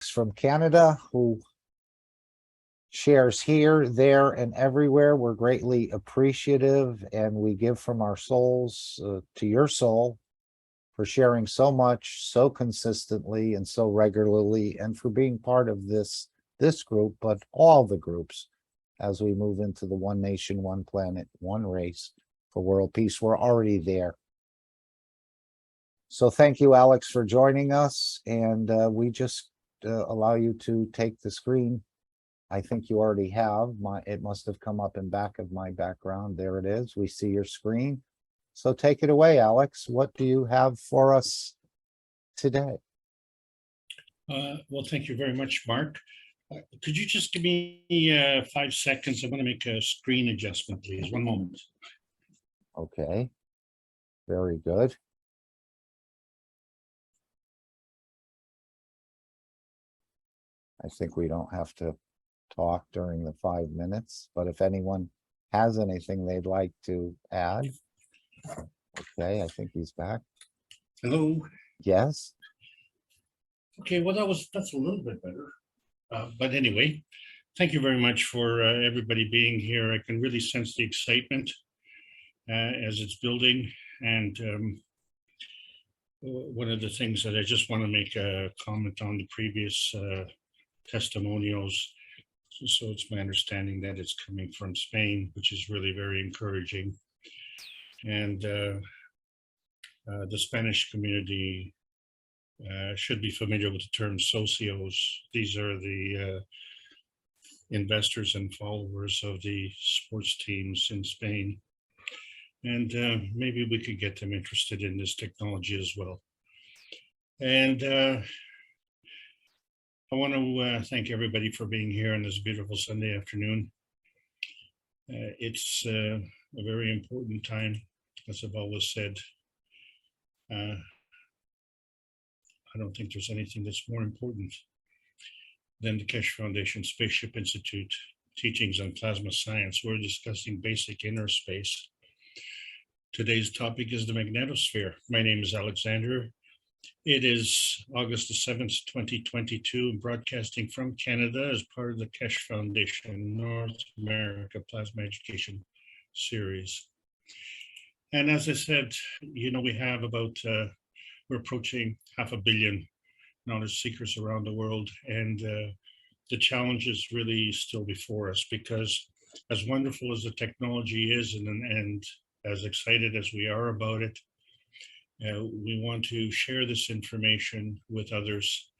Alex from Canada, who shares here, there, and everywhere. We're greatly appreciative, and we give from our souls to your soul for sharing so much, so consistently, and so regularly, and for being part of this group, but all the groups as we move into the one nation, one planet, one race for world peace. We're already there. So thank you, Alex, for joining us, and we just allow you to take the screen. I think you already have. It must have come up in back of my background. There it is. We see your screen. So take it away, Alex. What do you have for us today? Well, thank you very much, Mark. Could you just give me 5 seconds? I want to make a screen adjustment, please. One moment. Okay. Very good. I think we don't have to talk during the 5 minutes, but if anyone has anything they'd like to add. Okay, I think he's back. Hello. Yes. Okay, well, that's a little bit better. But anyway, thank you very much for everybody being here. I can really sense the excitement as it's building. And one of the things that I just want to make a comment on the previous testimonials. So it's my understanding that it's coming from Spain, which is really very encouraging. And the Spanish community should be familiar with the term socios. These are the investors and followers of the sports teams in Spain. And maybe we could get them interested in this technology as well. And I want to thank everybody for being here on this beautiful Sunday afternoon. It's a very important time, as I've always said. I don't think there's anything that's more important than the Keshe Foundation Spaceship Institute teachings on plasma science. We're discussing basic inner space. Today's topic is the magnetosphere. My name is Alexander. It is August the 7th, 2022, broadcasting from Canada as part of the Keshe Foundation North America Plasma Education Series. And as I said, you know, we have about, we're approaching 500 million knowledge seekers around the world. And the challenge is really still before us, because as wonderful as the technology is and as excited as we are about it, we want to share this information with others,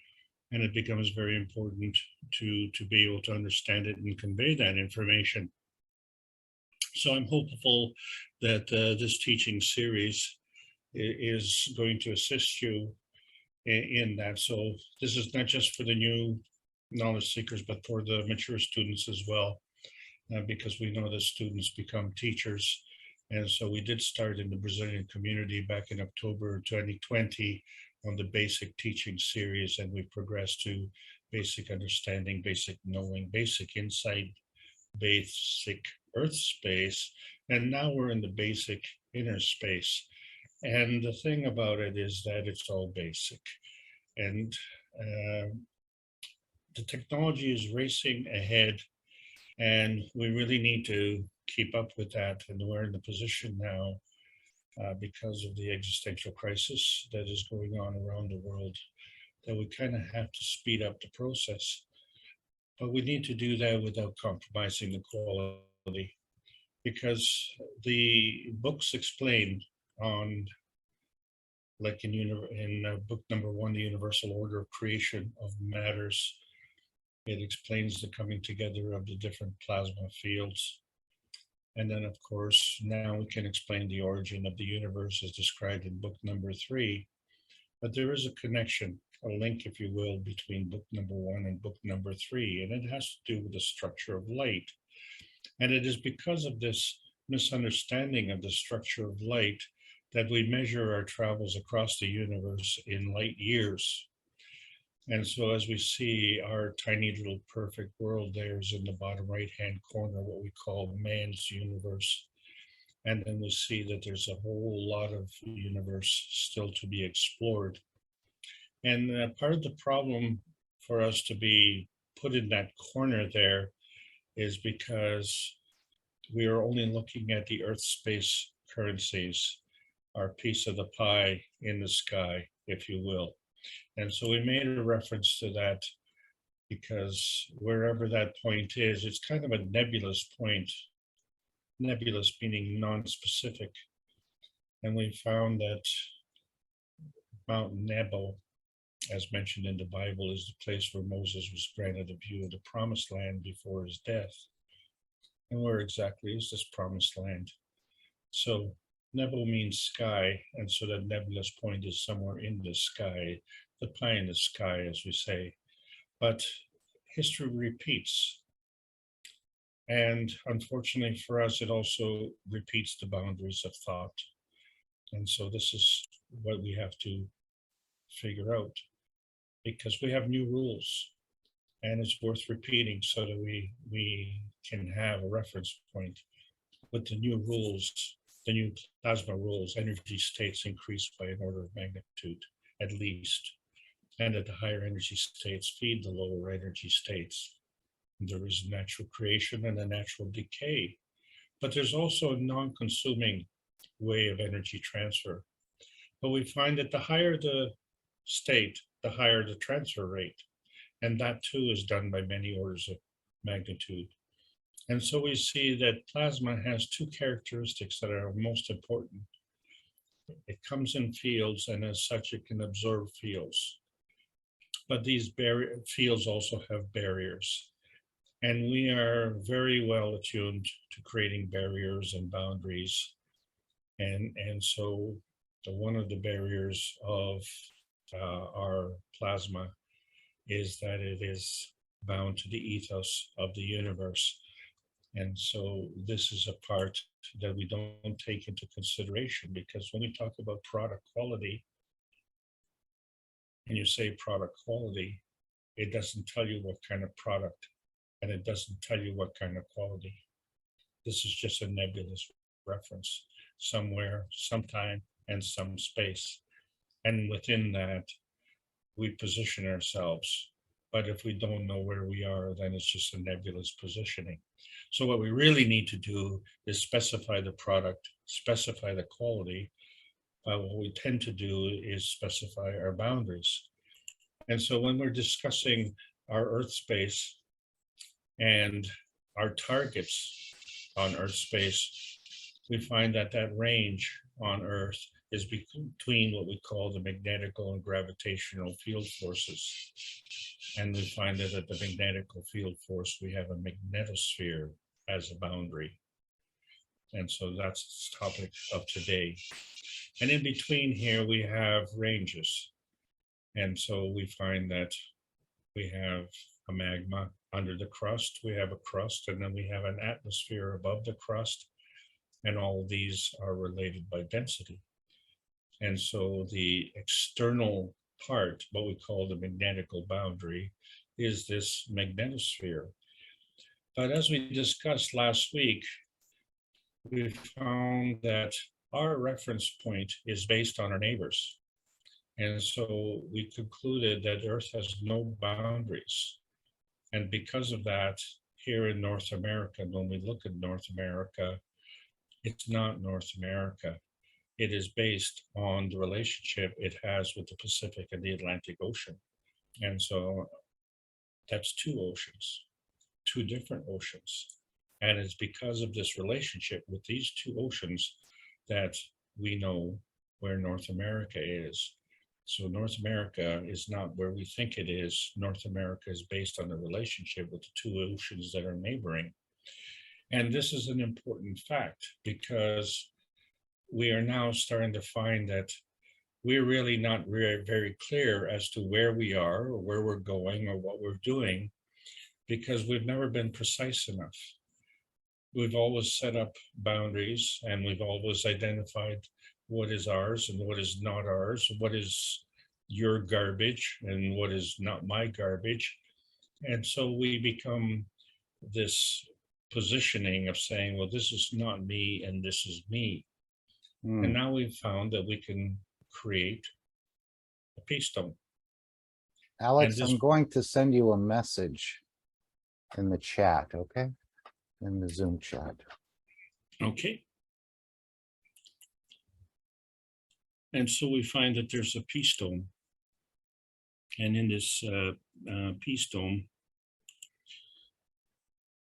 and it becomes very important to be able to understand it and convey that information. So I'm hopeful that this teaching series is going to assist you in that. So this is not just for the new knowledge seekers, but for the mature students as well, because we know that students become teachers. And so we did start in the Brazilian community back in October 2020 on the basic teaching series, and we progressed to basic understanding, basic knowing, basic insight, basic earth space, and now we're in the basic inner space. And the thing about it is that it's all basic. And the technology is racing ahead, and we really need to keep up with that. And we're in the position now because of the existential crisis that is going on around the world, that we kind of have to speed up the process. But we need to do that without compromising the quality, because the books explain on, like in book number 1, The Universal Order of Creation of Matters, it explains the coming together of the different plasma fields. And then, of course, now we can explain the origin of the universe as described in book number 3. But there is a connection, a link, if you will, between book number 1 and book number 3, and it has to do with the structure of light. And it is because of this misunderstanding of the structure of light that we measure our travels across the universe in light years. And so as we see our tiny little perfect world, there's in the bottom right-hand corner what we call man's universe. And then we see that there's a whole lot of universe still to be explored. And part of the problem for us to be put in that corner there is because we are only looking at the Earth space currencies, our piece of the pie in the sky, if you will. And so we made a reference to that because wherever that point is, it's kind of a nebulous point, nebulous meaning non-specific. And we found that Mount Nebo, as mentioned in the Bible, is the place where Moses was granted a view of the promised land before his death. And where exactly is this promised land? So Nebo means sky, and so that nebulous point is somewhere in the sky, the pie in the sky, as we say. But history repeats. And unfortunately for us, it also repeats the boundaries of thought. And so this is what we have to figure out, because we have new rules, and it's worth repeating so that we can have a reference point. With the new rules, the new plasma rules, energy states increase by an order of magnitude, at least. And that the higher energy states feed the lower energy states. There is natural creation and a natural decay, but there's also a non-consuming way of energy transfer. But we find that the higher the state, the higher the transfer rate. And that too is done by many orders of magnitude. And so we see that plasma has two characteristics that are most important. It comes in fields, and as such, it can absorb fields. But these fields also have barriers. And we are very well attuned to creating barriers and boundaries. And so one of the barriers of our plasma is that it is bound to the ethos of the universe. And so this is a part that we don't take into consideration, because when we talk about product quality, and you say product quality, it doesn't tell you what kind of product, and it doesn't tell you what kind of quality. This is just a nebulous reference, somewhere, sometime, and some space. And within that, we position ourselves. But if we don't know where we are, then it's just a nebulous positioning. So what we really need to do is specify the product, specify the quality. What we tend to do is specify our boundaries. And so when we're discussing our Earth space and our targets on Earth space, we find that that range on Earth is between what we call the magnetical and gravitational field forces. And we find that at the magnetical field force, we have a magnetosphere as a boundary. And so that's the topic of today. And in between here, we have ranges. And so we find that we have a magma under the crust, we have a crust, and then we have an atmosphere above the crust. And all of these are related by density. And so the external part, what we call the magnetical boundary, is this magnetosphere. But as we discussed last week, we found that our reference point is based on our neighbors. And so we concluded that Earth has no boundaries. And because of that, here in North America, when we look at North America, it's not North America. It is based on the relationship it has with the Pacific and the Atlantic Ocean. And so that's two oceans, two different oceans. And it's because of this relationship with these two oceans that we know where North America is. So North America is not where we think it is. North America is based on the relationship with the two oceans that are neighboring. And this is an important fact, because we are now starting to find that we're really not very clear as to where we are or where we're going or what we're doing, because we've never been precise enough. We've always set up boundaries, and we've always identified what is ours and what is not ours, what is your garbage and what is not my garbage. And so we become this positioning of saying, well, this is not me and this is me. And now we've found that we can create a peace stone. Alex, this- I'm going to send you a message in the chat, okay? In the Zoom chat. Okay. And so we find that there's a peace dome. And in this peace dome,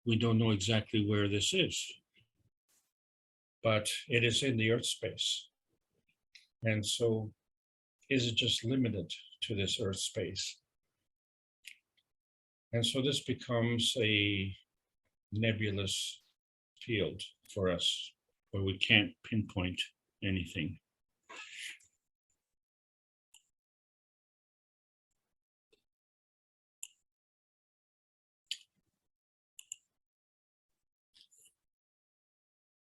we don't know exactly where this is, but it is in the Earth space. And so is it just limited to this Earth space? And so this becomes a nebulous field for us where we can't pinpoint anything.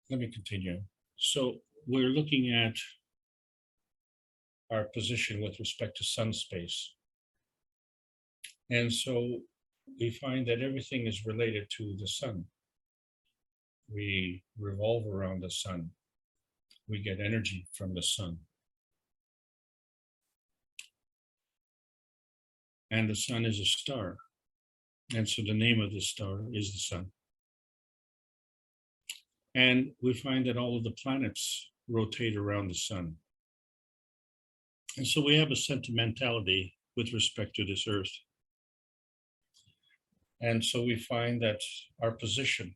Let me continue. So we're looking at our position with respect to sun space. And so we find that everything is related to the sun. We revolve around the sun. We get energy from the sun. And the sun is a star. And so the name of the star is the sun. And we find that all of the planets rotate around the sun. And so we have a sentimentality with respect to this Earth. And so we find that our position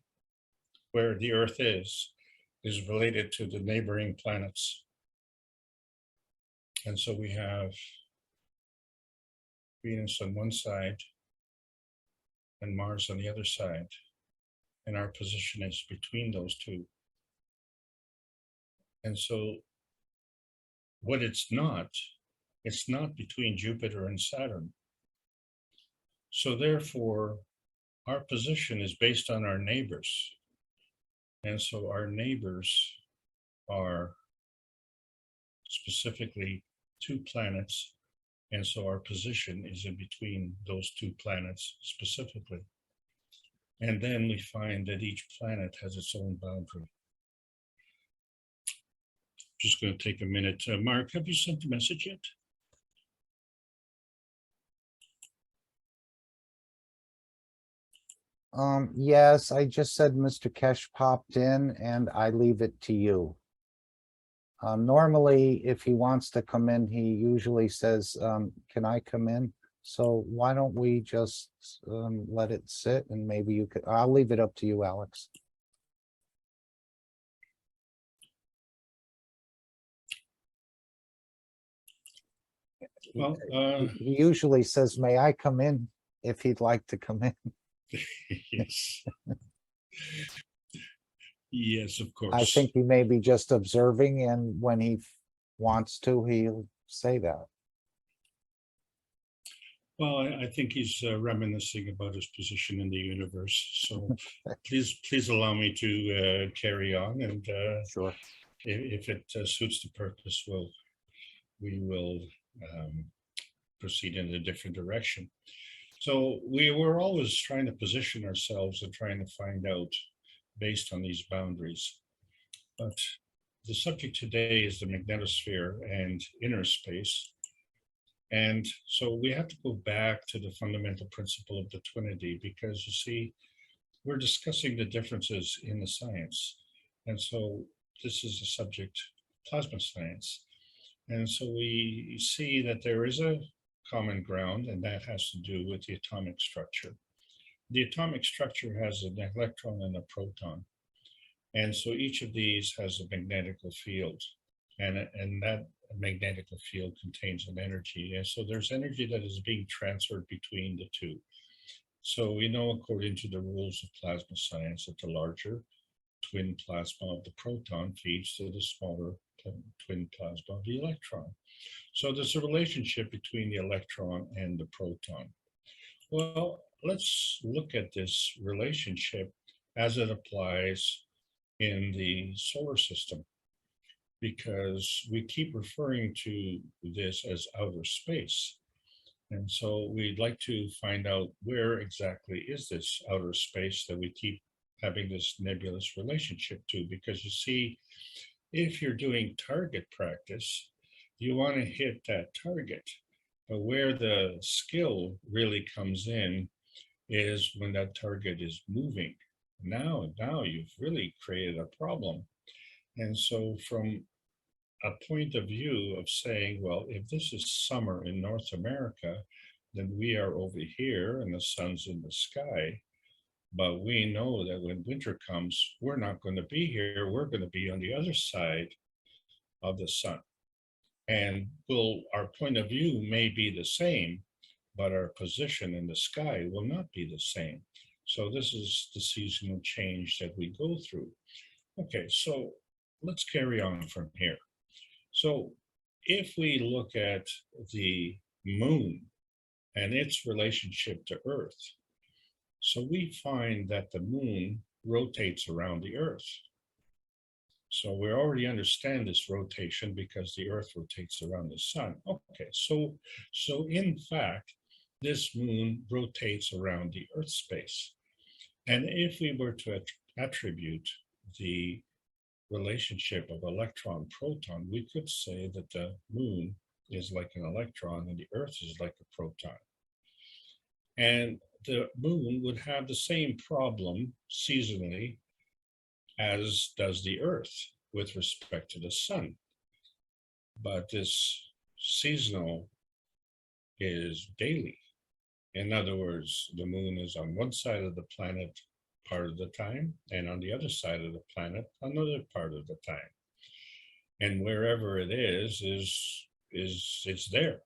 where the Earth is related to the neighboring planets. And so we have Venus on one side and Mars on the other side. And our position is between those two. And so what it's not between Jupiter and Saturn. So therefore, our position is based on our neighbors. And so our neighbors are specifically two planets. And so our position is in between those two planets specifically. And then we find that each planet has its own boundary. Just going to take a minute. Mark, have you sent the message yet? Yes, I just said Mr. Kesh popped in and I leave it to you. Normally, if he wants to come in, he usually says, can I come in? So why don't we just let it sit and maybe you could, I'll leave it up to you, Alex. Well, He usually says, may I come in if he'd like to come in? yes. Yes, of course. I think he may be just observing, and when he wants to, he'll say that. Well, I think he's reminiscing about his position in the universe. So please allow me to carry on, and Sure. if it suits the purpose, we will proceed in a different direction. So we were always trying to position ourselves and trying to find out based on these boundaries. But the subject today is the magnetosphere and inner space. And so we have to go back to the fundamental principle of the Trinity, because you see, we're discussing the differences in the science. And so this is the subject, plasma science. And so we see that there is a common ground, and that has to do with the atomic structure. The atomic structure has an electron and a proton. And so each of these has a magnetical field, and that magnetical field contains an energy. And so there's energy that is being transferred between the two. So we know, according to the rules of plasma science, that the larger twin plasma of the proton feeds to the smaller twin plasma of the electron. So there's a relationship between the electron and the proton. Well, let's look at this relationship as it applies in the solar system, because we keep referring to this as outer space. And so we'd like to find out where exactly is this outer space that we keep having this nebulous relationship to, because you see, if you're doing target practice, you want to hit that target. But where the skill really comes in is when that target is moving. Now you've really created a problem. And so from a point of view of saying, well, if this is summer in North America, then we are over here and the sun's in the sky. But we know that when winter comes, we're not going to be here. We're going to be on the other side of the sun. And our point of view may be the same, but our position in the sky will not be the same. So this is the seasonal change that we go through. Okay, so let's carry on from here. So if we look at the moon and its relationship to Earth, so we find that the moon rotates around the Earth. So we already understand this rotation because the Earth rotates around the sun. Okay, so in fact, this moon rotates around the Earth space. And if we were to attribute the relationship of electron-proton, we could say that the moon is like an electron and the Earth is like a proton. And the moon would have the same problem seasonally as does the Earth with respect to the sun. But this seasonal is daily. In other words, the moon is on one side of the planet part of the time, and on the other side of the planet, another part of the time. And wherever it is it's there.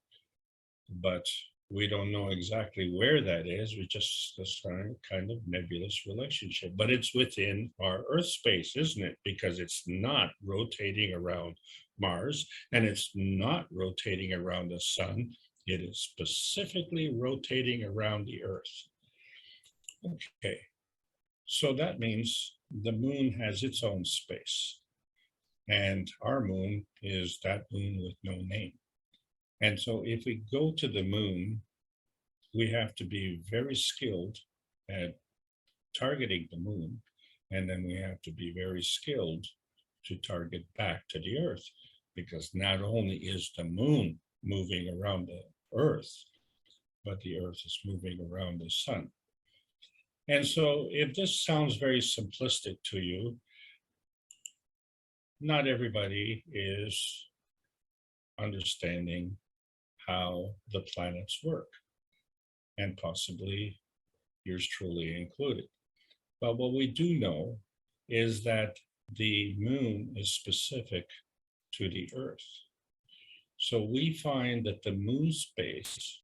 But we don't know exactly where that is. We just this kind of nebulous relationship. But it's within our Earth space, isn't it? Because it's not rotating around Mars, and it's not rotating around the sun. It is specifically rotating around the Earth. Okay, so that means the moon has its own space. And our moon is that moon with no name. And so if we go to the moon, we have to be very skilled at targeting the moon. And then we have to be very skilled to target back to the Earth, because not only is the moon moving around the Earth, but the Earth is moving around the sun. And so if this sounds very simplistic to you, not everybody is understanding how the planets work, and possibly yours truly included. But what we do know is that the moon is specific to the Earth. So we find that the moon space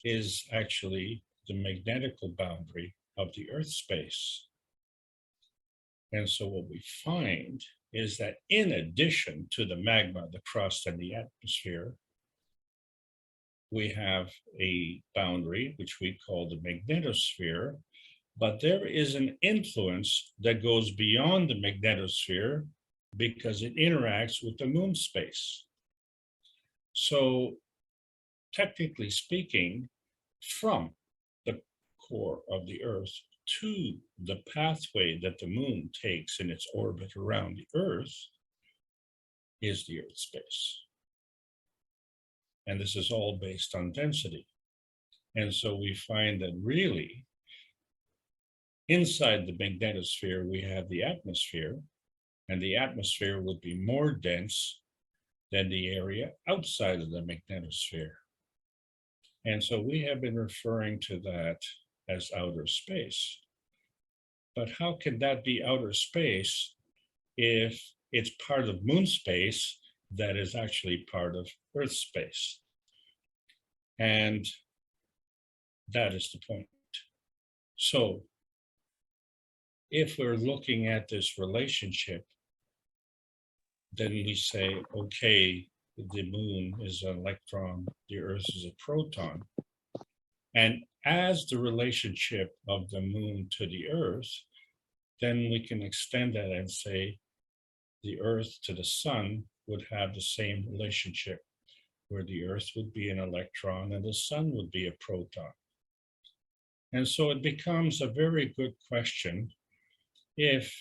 is actually the magnetical boundary of the Earth space. And so what we find is that in addition to the magma, the crust, and the atmosphere, we have a boundary, which we call the magnetosphere, but there is an influence that goes beyond the magnetosphere because it interacts with the moon space. So technically speaking, from the core of the Earth to the pathway that the moon takes in its orbit around the Earth is the Earth space. And this is all based on density. And so we find that really inside the magnetosphere, we have the atmosphere, and the atmosphere would be more dense than the area outside of the magnetosphere. And so we have been referring to that as outer space. But how can that be outer space if it's part of moon space that is actually part of Earth space? And that is the point. So if we're looking at this relationship, then we say, okay, the moon is an electron, the Earth is a proton. And as the relationship of the moon to the Earth, then we can extend that and say the Earth to the sun would have the same relationship, where the Earth would be an electron and the sun would be a proton. And so it becomes a very good question if,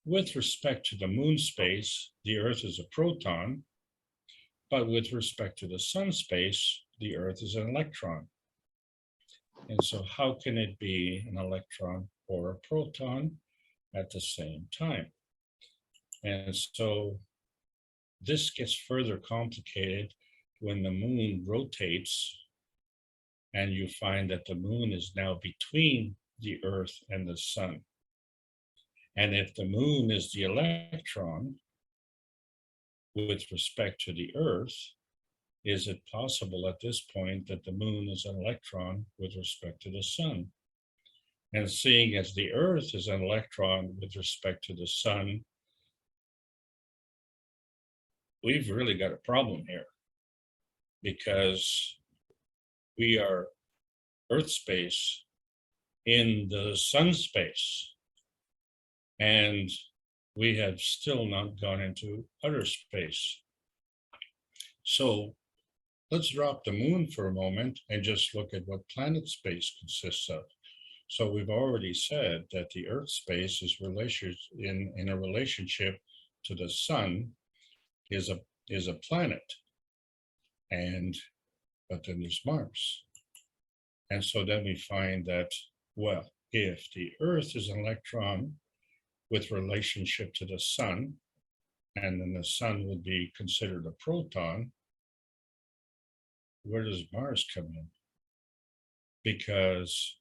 with respect to the moon space, the Earth is a proton, But with respect to the sun space, the Earth is an electron. And so how can it be an electron or a proton at the same time? And so this gets further complicated when the moon rotates and you find that the moon is now between the Earth and the sun. And if the moon is the electron with respect to the Earth, is it possible at this point that the moon is an electron with respect to the sun? And seeing as the Earth is an electron with respect to the sun, we've really got a problem here, because we are Earth space in the sun space, and we have still not gone into outer space. So let's drop the moon for a moment and just look at what planet space consists of. So we've already said that the Earth space is in a relationship to the sun is a planet, but then there's Mars. And so then we find that, well, if the Earth is an electron with relationship to the sun, and then the sun would be considered a proton, where does Mars come in? Because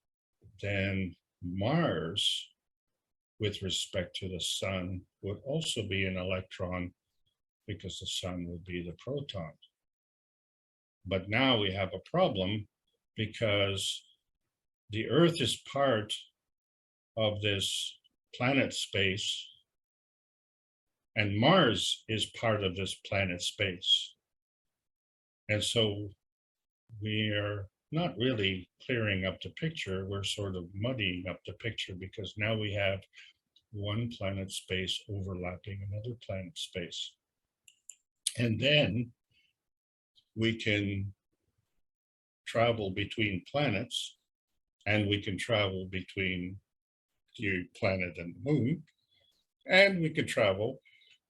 then Mars, with respect to the sun, would also be an electron, because the sun would be the proton. But now we have a problem, because the Earth is part of this planet space, and Mars is part of this planet space. And so we are not really clearing up the picture, we're sort of muddying up the picture, because now we have one planet space overlapping another planet space. And then we can travel between planets, and we can travel between the planet and the moon, and we can travel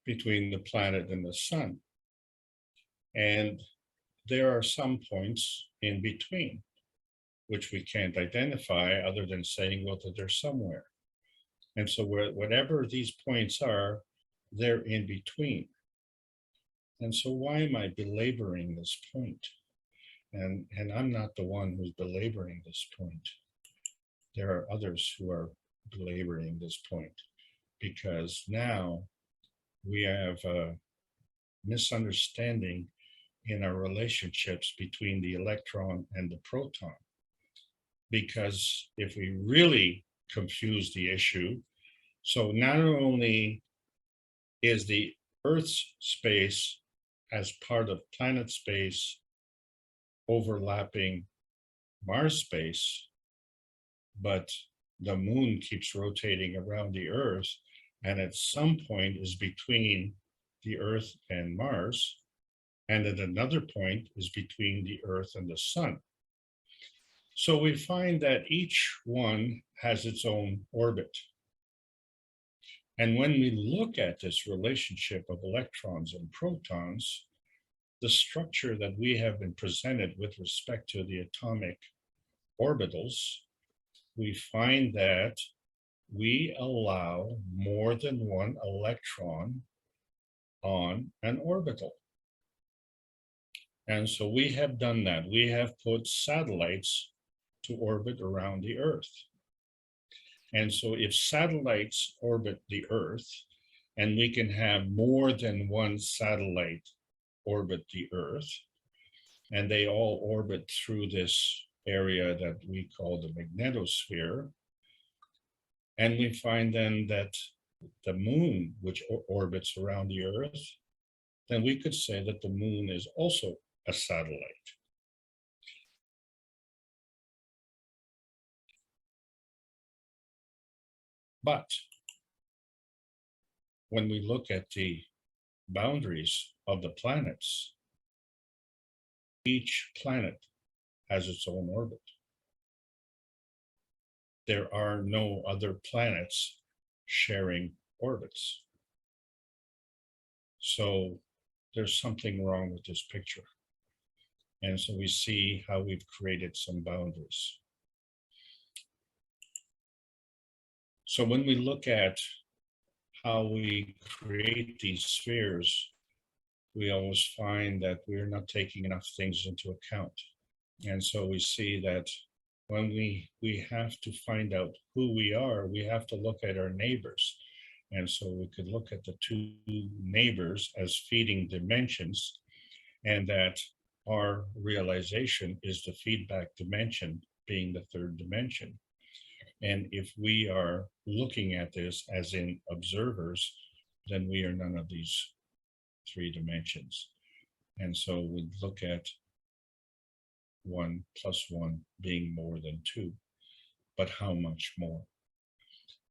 between the planet and the sun. And there are some points in between, which we can't identify other than saying, well, that they're somewhere. And so whatever these points are, they're in between. And so why am I belaboring this point? And I'm not the one who's belaboring this point. There are others who are belaboring this point, because now we have a misunderstanding in our relationships between the electron and the proton. Because if we really confuse the issue, so not only is the Earth's space as part of planet space overlapping Mars space, but the moon keeps rotating around the Earth, and at some point is between the Earth and Mars, and at another point is between the Earth and the sun. So we find that each one has its own orbit. And when we look at this relationship of electrons and protons, the structure that we have been presented with respect to the atomic orbitals, we find that we allow more than one electron on an orbital. And so we have done that. We have put satellites to orbit around the Earth. And so if satellites orbit the Earth, and we can have more than one satellite orbit the Earth, and they all orbit through this area that we call the magnetosphere, and we find then that the moon, which orbits around the Earth, then we could say that the moon is also a satellite. But when we look at the boundaries of the planets, each planet has its own orbit. There are no other planets sharing orbits. So there's something wrong with this picture. And so we see how we've created some boundaries. So when we look at how we create these spheres, we always find that we're not taking enough things into account. And so we see that when we have to find out who we are, we have to look at our neighbors. And so we could look at the two neighbors as feeding dimensions, and that our realization is the feedback dimension being the third dimension. And if we are looking at this as in observers, then we are none of these three dimensions. And so we look at 1 + 1 being more than 2, but how much more?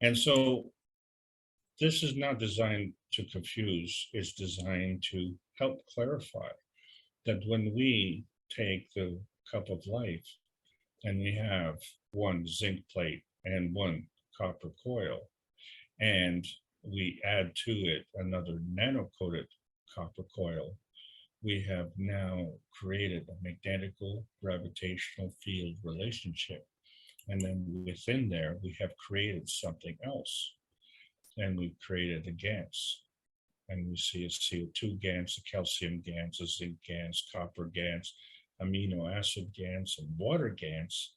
And so this is not designed to confuse, it's designed to help clarify that when we take the cup of life and we have 1 zinc plate and 1 copper coil, and we add to it another nano-coated copper coil, we have now created a magnetical gravitational field relationship. And then within there, we have created something else. And we've created a GANS. And we see a CO2 GANS, a calcium GANS, a zinc GANS, copper GANS, amino acid GANS, and water GANS.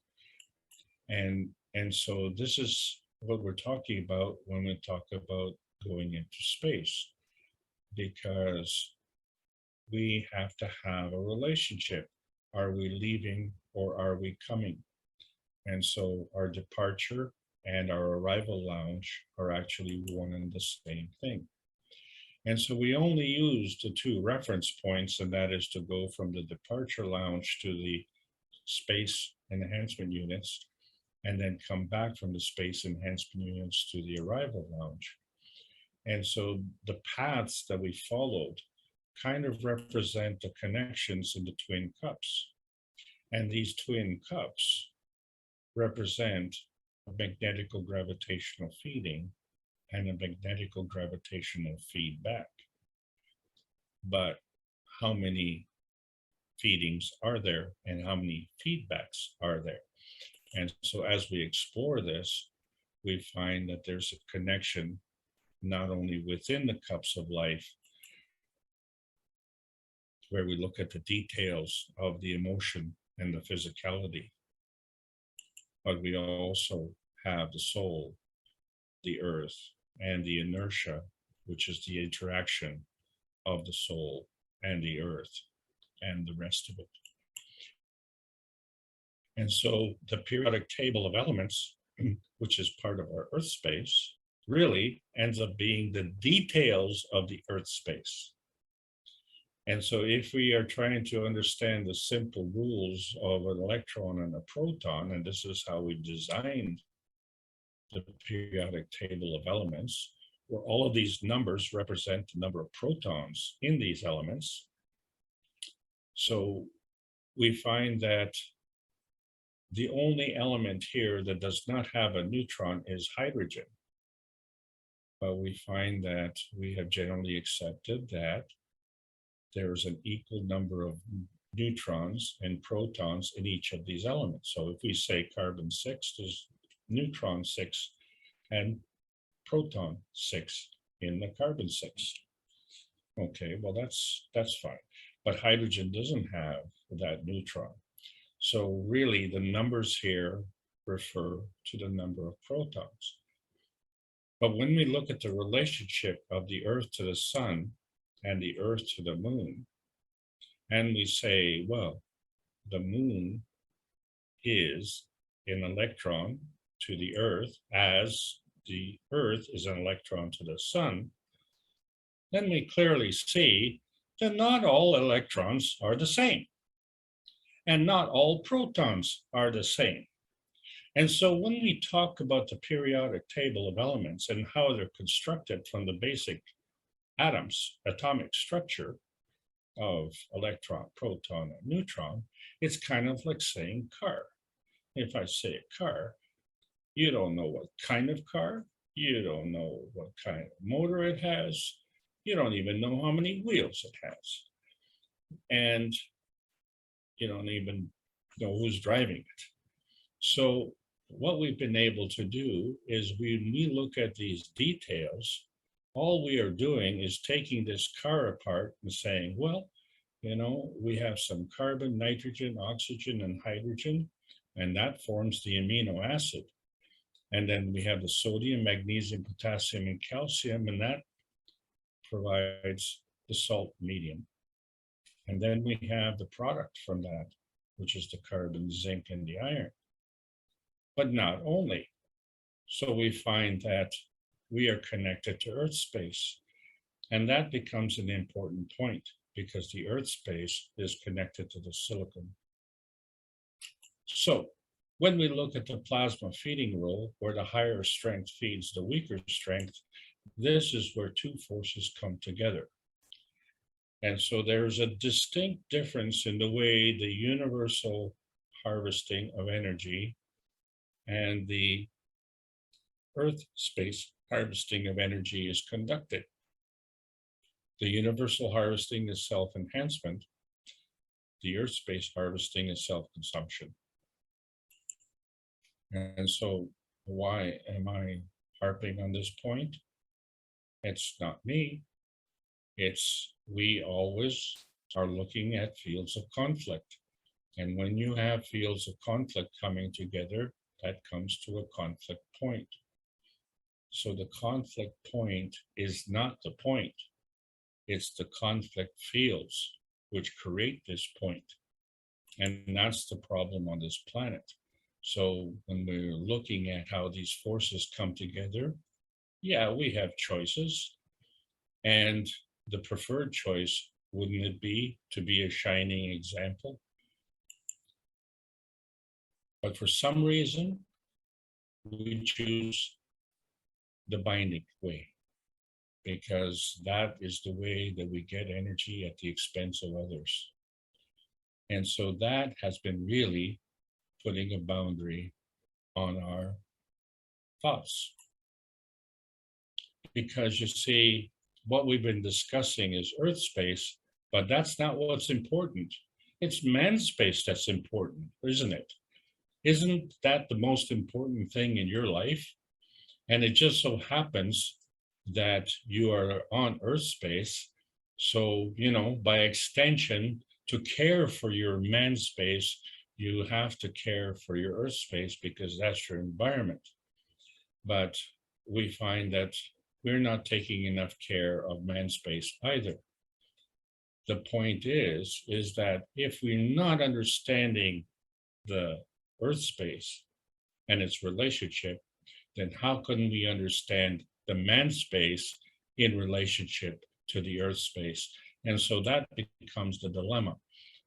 And so this is what we're talking about when we talk about going into space, because we have to have a relationship. Are we leaving or are we coming? And so our departure and our arrival lounge are actually one and the same thing. And so we only use the 2 reference points, and that is to go from the departure lounge to the space enhancement units, and then come back from the space enhancement units to the arrival lounge. And so the paths that we followed kind of represent the connections in the twin cups. And these twin cups represent a magnetical gravitational feeding and a magnetical gravitational feedback. But how many feedings are there and how many feedbacks are there? And so as we explore this, we find that there's a connection not only within the cups of life, where we look at the details of the emotion and the physicality, but we also have the soul, the earth, and the inertia, which is the interaction of the soul and the earth and the rest of it. And so the periodic table of elements, which is part of our Earth space, really ends up being the details of the Earth space. And so if we are trying to understand the simple rules of an electron and a proton, and this is how we designed the periodic table of elements, where all of these numbers represent the number of protons in these elements. So we find that the only element here that does not have a neutron is hydrogen. But we find that we have generally accepted that there's an equal number of neutrons and protons in each of these elements. So if we say carbon 6, there's neutron 6 and proton 6 in the carbon 6. Okay, well that's fine. But hydrogen doesn't have that neutron. So really the numbers here refer to the number of protons. But when we look at the relationship of the Earth to the sun and the Earth to the moon, and we say, well, the moon is an electron to the Earth as the Earth is an electron to the sun, then we clearly see that not all electrons are the same, and not all protons are the same. And so when we talk about the periodic table of elements and how they're constructed from the basic atoms, atomic structure of electron, proton, and neutron, it's kind of like saying car. If I say a car, you don't know what kind of car, you don't know what kind of motor it has, You don't even know how many wheels it has. And you don't even know who's driving it. So what we've been able to do is when we look at these details, all we are doing is taking this car apart and saying, well, we have some carbon, nitrogen, oxygen, and hydrogen, and that forms the amino acid. And then we have the sodium, magnesium, potassium, and calcium, and that provides the salt medium. And then we have the product from that, which is the carbon, zinc, and the iron. But not only. So we find that we are connected to Earth space. And that becomes an important point because the Earth space is connected to the silicon. So when we look at the plasma feeding rule, where the higher strength feeds the weaker strength, this is where two forces come together. And so there's a distinct difference in the way the universal harvesting of energy and the Earth space harvesting of energy is conducted. The universal harvesting is self-enhancement. The Earth space harvesting is self-consumption. And so why am I harping on this point? It's not me. It's we always are looking at fields of conflict. And when you have fields of conflict coming together, that comes to a conflict point. So the conflict point is not the point. It's the conflict fields which create this point. And that's the problem on this planet. So when we're looking at how these forces come together, yeah, we have choices. And the preferred choice, wouldn't it be to be a shining example? But for some reason, we choose the binding way, because that is the way that we get energy at the expense of others. And so that has been really putting a boundary on our thoughts. Because you see, what we've been discussing is Earth space, but that's not what's important. It's man space that's important, isn't it? Isn't that the most important thing in your life? And it just so happens that you are on Earth space. So, by extension, to care for your man space, you have to care for your Earth space because that's your environment. But we find that we're not taking enough care of man space either. The point is that if we're not understanding the Earth space and its relationship, then how can we understand the man space in relationship to the Earth space? And so that becomes the dilemma.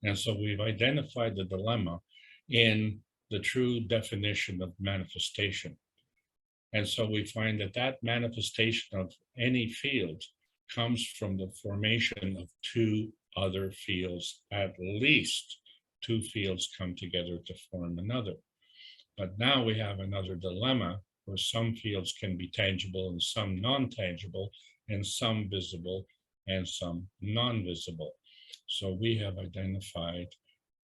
And so we've identified the dilemma in the true definition of manifestation. And so we find that that manifestation of any field comes from the formation of two other fields. At least two fields come together to form another. But now we have another dilemma where some fields can be tangible and some non-tangible, and some visible and some non-visible. So we have identified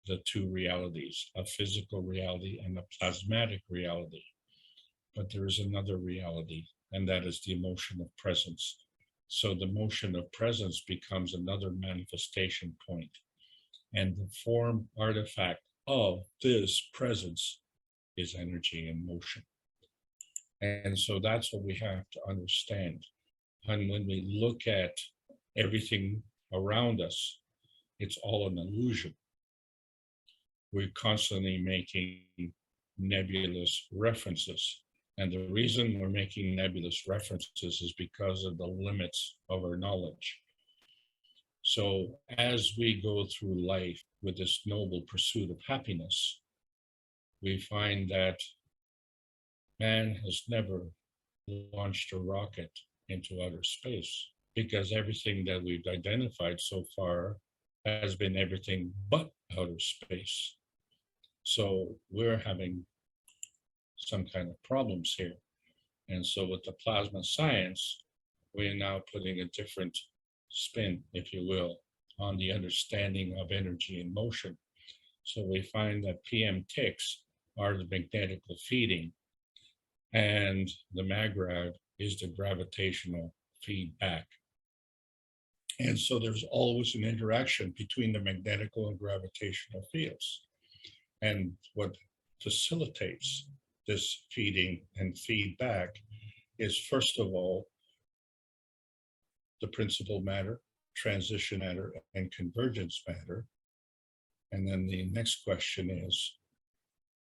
the two realities, a physical reality and a plasmatic reality. But there is another reality, and that is the emotion of presence. So the motion of presence becomes another manifestation point. And the form artifact of this presence is energy and motion. And so that's what we have to understand. And when we look at everything around us, it's all an illusion. We're constantly making nebulous references. And the reason we're making nebulous references is because of the limits of our knowledge. So as we go through life with this noble pursuit of happiness, we find that man has never launched a rocket into outer space, because everything that we've identified so far has been everything but outer space. So we're having some kind of problems here. And so with the plasma science, we're now putting a different spin, if you will, on the understanding of energy and motion. So we find that PM ticks are the magnetical feeding, and the magrad is the gravitational feedback. And so there's always an interaction between the magnetical and gravitational fields. And what facilitates this feeding and feedback is, first of all, the principal matter, transition matter, and convergence matter. And then the next question is,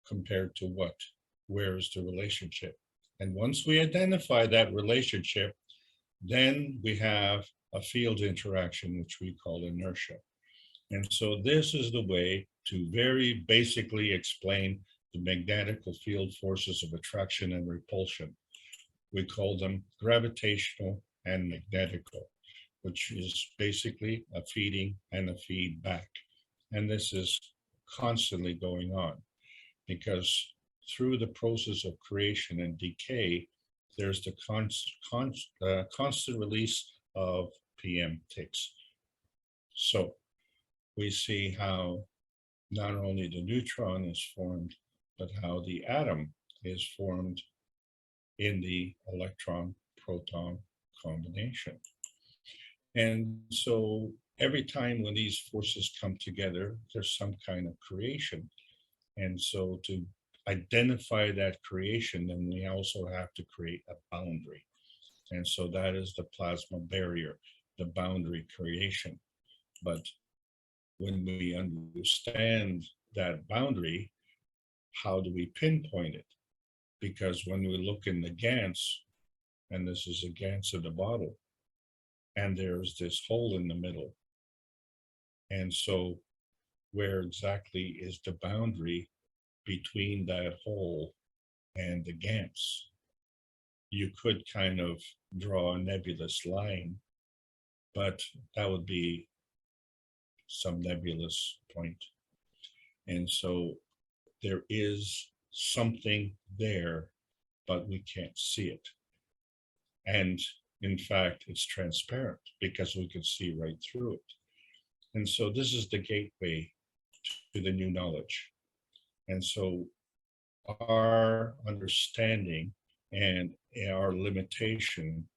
compared to what? Where is the relationship? And once we identify that relationship, then we have a field interaction, which we call inertia. And so this is the way to very basically explain the magnetical field forces of attraction and repulsion. We call them gravitational and magnetical, which is basically a feeding and a feedback. And this is constantly going on, because through the process of creation and decay, there's the constant release of PM ticks. So we see how not only the neutron is formed, but how the atom is formed in the electron-proton combination. And so every time when these forces come together, there's some kind of creation. And so to identify that creation, then we also have to create a boundary. And so that is the plasma barrier, the boundary creation. But when we understand that boundary, how do we pinpoint it? Because when we look in the GANS, and this is a GANS of the bottle, and there's this hole in the middle. And so where exactly is the boundary between that hole and the GANS? You could kind of draw a nebulous line, but that would be some nebulous point. And so there is something there, but we can't see it. And in fact, it's transparent because we can see right through it. And so this is the gateway to the new knowledge. And so our understanding and our limitation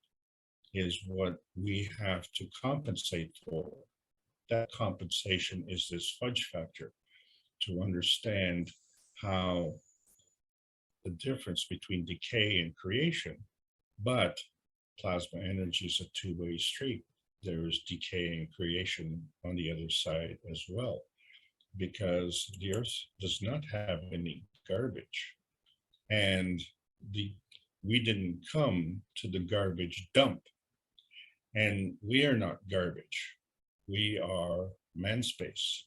is what we have to compensate for. That compensation is this fudge factor, to understand how the difference between decay and creation, but plasma energy is a two-way street. There is decay and creation on the other side as well, because the Earth does not have any garbage. And we didn't come to the garbage dump. And we are not garbage. We are man space.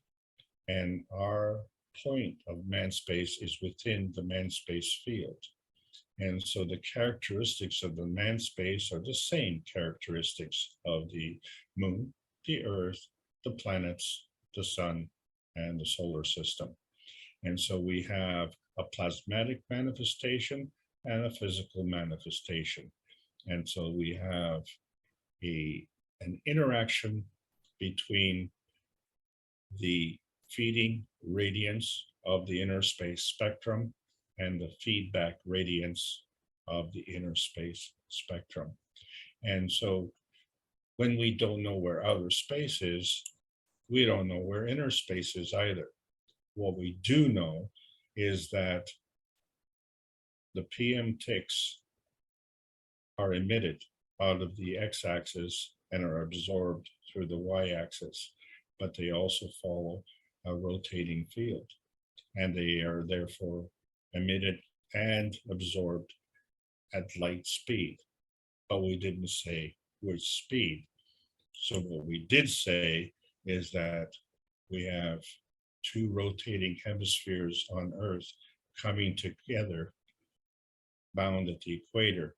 And our point of man space is within the man space field. And so the characteristics of the man space are the same characteristics of the moon, the earth, the planets, the sun, and the solar system. And so we have a plasmatic manifestation and a physical manifestation. And so we have an interaction between the feeding radiance of the inner space spectrum and the feedback radiance of the inner space spectrum. And so when we don't know where outer space is, we don't know where inner space is either. What we do know is that the PM ticks are emitted out of the x-axis and are absorbed through the y-axis, but they also follow a rotating field, and they are therefore emitted and absorbed at light speed. But we didn't say which speed. So what we did say is that we have two rotating hemispheres on Earth coming together, bound at the equator.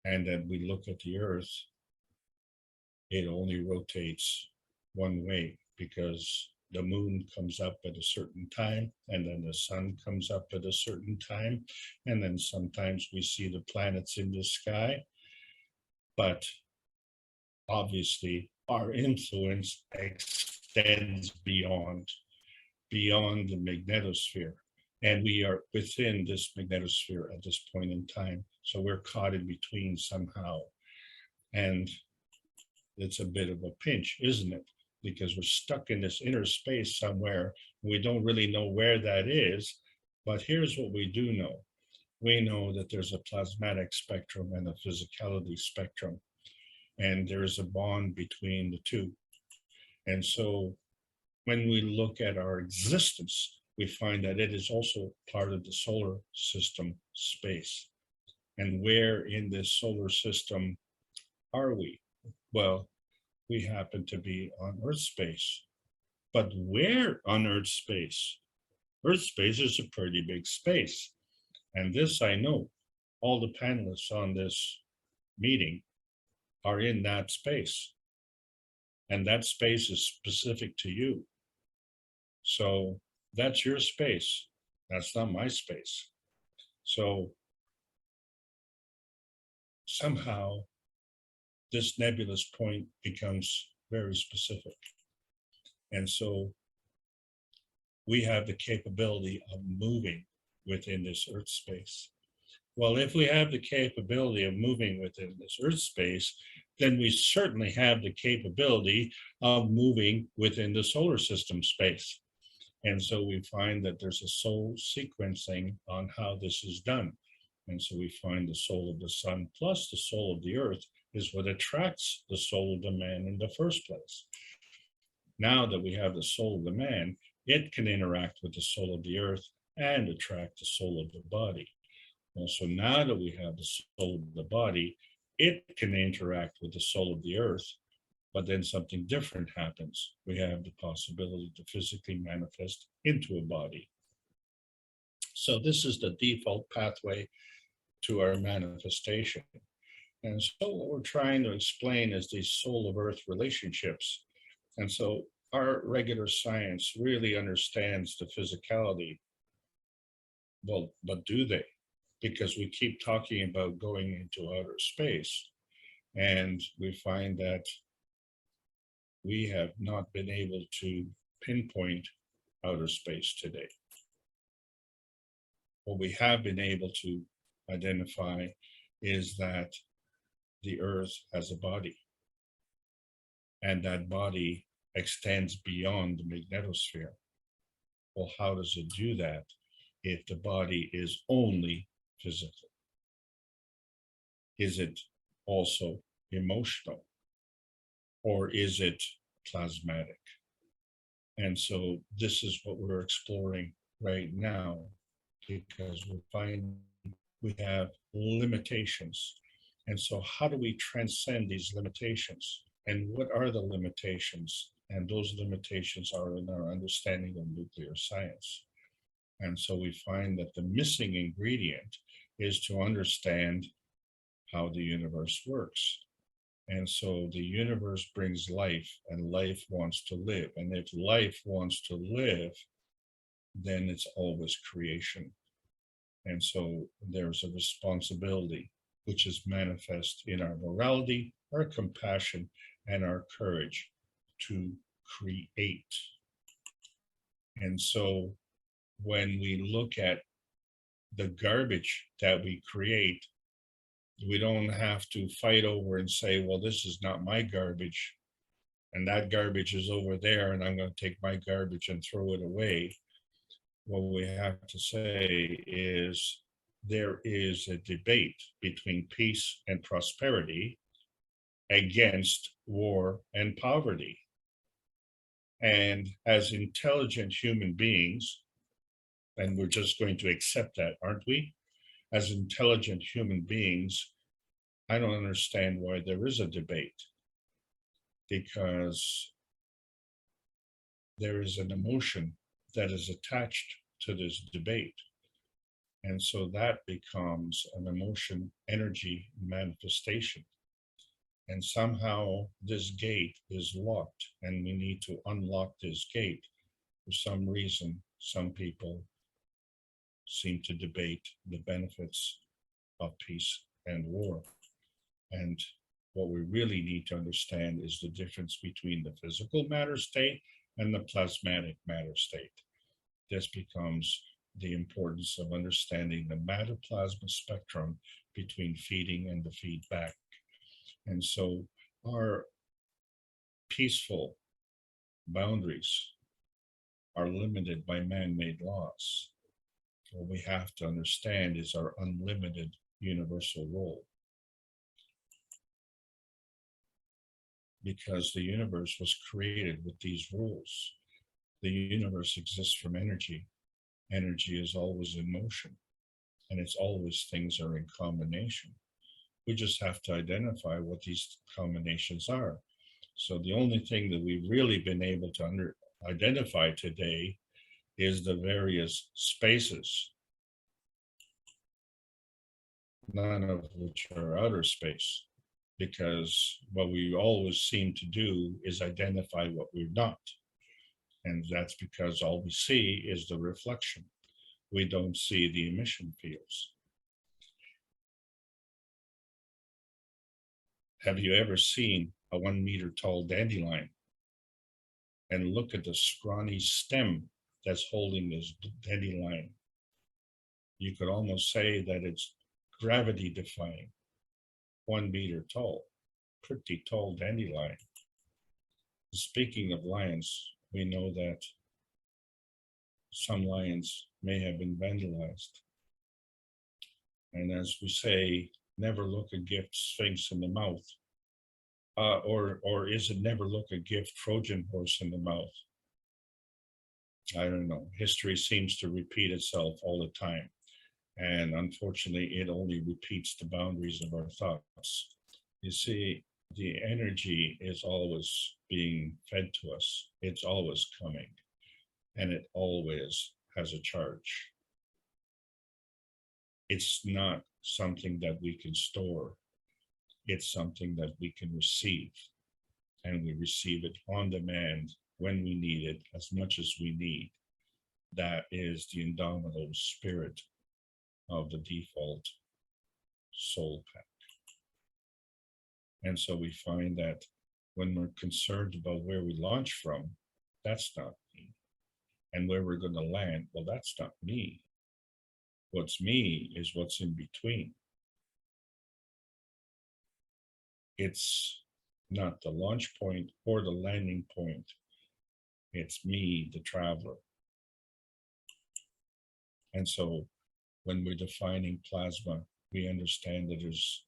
And then we look at the Earth, it only rotates one way, because the moon comes up at a certain time, and then the sun comes up at a certain time, and then sometimes we see the planets in the sky. But obviously our influence extends beyond the magnetosphere. And we are within this magnetosphere at this point in time. So we're caught in between somehow. And it's a bit of a pinch, isn't it? Because we're stuck in this inner space somewhere. We don't really know where that is. But here's what we do know. We know that there's a plasmatic spectrum and a physicality spectrum. And there's a bond between the two. And so when we look at our existence, we find that it is also part of the solar system space. And where in this solar system are we? Well, we happen to be on Earth space. But where on Earth space? Earth space is a pretty big space. And this I know, all the panelists on this meeting are in that space. And that space is specific to you. So that's your space. That's not my space. So somehow this nebulous point becomes very specific. And so we have the capability of moving within this Earth space. Well, if we have the capability of moving within this Earth space, then we certainly have the capability of moving within the solar system space. And so we find that there's a soul sequencing on how this is done. And so we find the soul of the sun plus the soul of the earth is what attracts the soul of the man in the first place. Now that we have the soul of the man, it can interact with the soul of the earth and attract the soul of the body. And so now that we have the soul of the body, it can interact with the soul of the earth, but then something different happens. We have the possibility to physically manifest into a body. So this is the default pathway to our manifestation. And so what we're trying to explain is these soul of earth relationships. And so our regular science really understands the physicality. Well, but do they? Because we keep talking about going into outer space, and we find that we have not been able to pinpoint outer space today. What we have been able to identify is that the earth has a body, and that body extends beyond the magnetosphere. Well, how does it do that if the body is only physical? Is it also emotional? Or is it plasmatic? And so this is what we're exploring right now, because we find we have limitations. And so how do we transcend these limitations? And what are the limitations? And those limitations are in our understanding of nuclear science. And so we find that the missing ingredient is to understand how the universe works. And so the universe brings life, and life wants to live. And if life wants to live, then it's always creation. And so there's a responsibility, which is manifest in our morality, our compassion, and our courage to create. And so when we look at the garbage that we create, we don't have to fight over and say, well, this is not my garbage, and that garbage is over there, and I'm going to take my garbage and throw it away. What we have to say is there is a debate between peace and prosperity against war and poverty. And as intelligent human beings, and we're just going to accept that, aren't we? As intelligent human beings, I don't understand why there is a debate, because there is an emotion that is attached to this debate. And so that becomes an emotion energy manifestation. And somehow this gate is locked, and we need to unlock this gate. For some reason, some people seem to debate the benefits of peace and war. And What we really need to understand is the difference between the physical matter state and the plasmatic matter state. This becomes the importance of understanding the matter plasma spectrum between feeding and the feedback. And so our peaceful boundaries are limited by man-made laws. What we have to understand is our unlimited universal role. Because the universe was created with these rules. The universe exists from energy. Energy is always in motion, and it's always things are in combination. We just have to identify what these combinations are. So the only thing that we've really been able to identify today is the various spaces, none of which are outer space, because what we always seem to do is identify what we're not. And that's because all we see is the reflection. We don't see the emission fields. Have you ever seen a 1 meter tall dandelion and look at the scrawny stem that's holding this dandelion? You could almost say that it's gravity defying. 1 meter tall, pretty tall dandelion. Speaking of lions, we know that some lions may have been vandalized. And as we say, never look a gift sphinx in the mouth. Or is it never look a gift Trojan horse in the mouth? I don't know. History seems to repeat itself all the time. And unfortunately, it only repeats the boundaries of our thoughts. You see, the energy is always being fed to us. It's always coming. And it always has a charge. It's not something that we can store. It's something that we can receive. And we receive it on demand when we need it, as much as we need. That is the indomitable spirit of the default soul pack. And so we find that when we're concerned about where we launch from, that's not me. And where we're going to land, well, that's not me. What's me is what's in between. It's not the launch point or the landing point. It's me, the traveler. And so when we're defining plasma, we understand that there's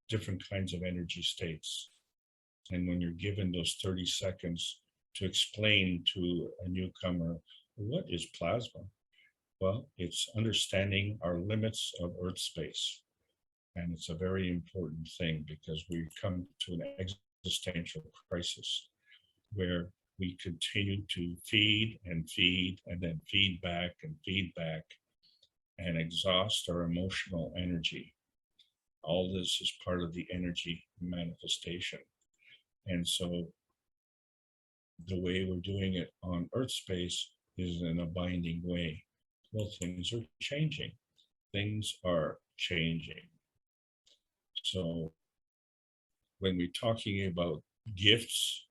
different kinds of energy states. And when you're given those 30 seconds to explain to a newcomer, what is plasma? Well, it's understanding our limits of Earth space. And it's a very important thing because we come to an existential crisis where we continue to feed and feed and then feed back and exhaust our emotional energy. All this is part of the energy manifestation. And so the way we're doing it on Earth space is in a binding way. Well, things are changing. Things are changing. So when we're talking about gifts,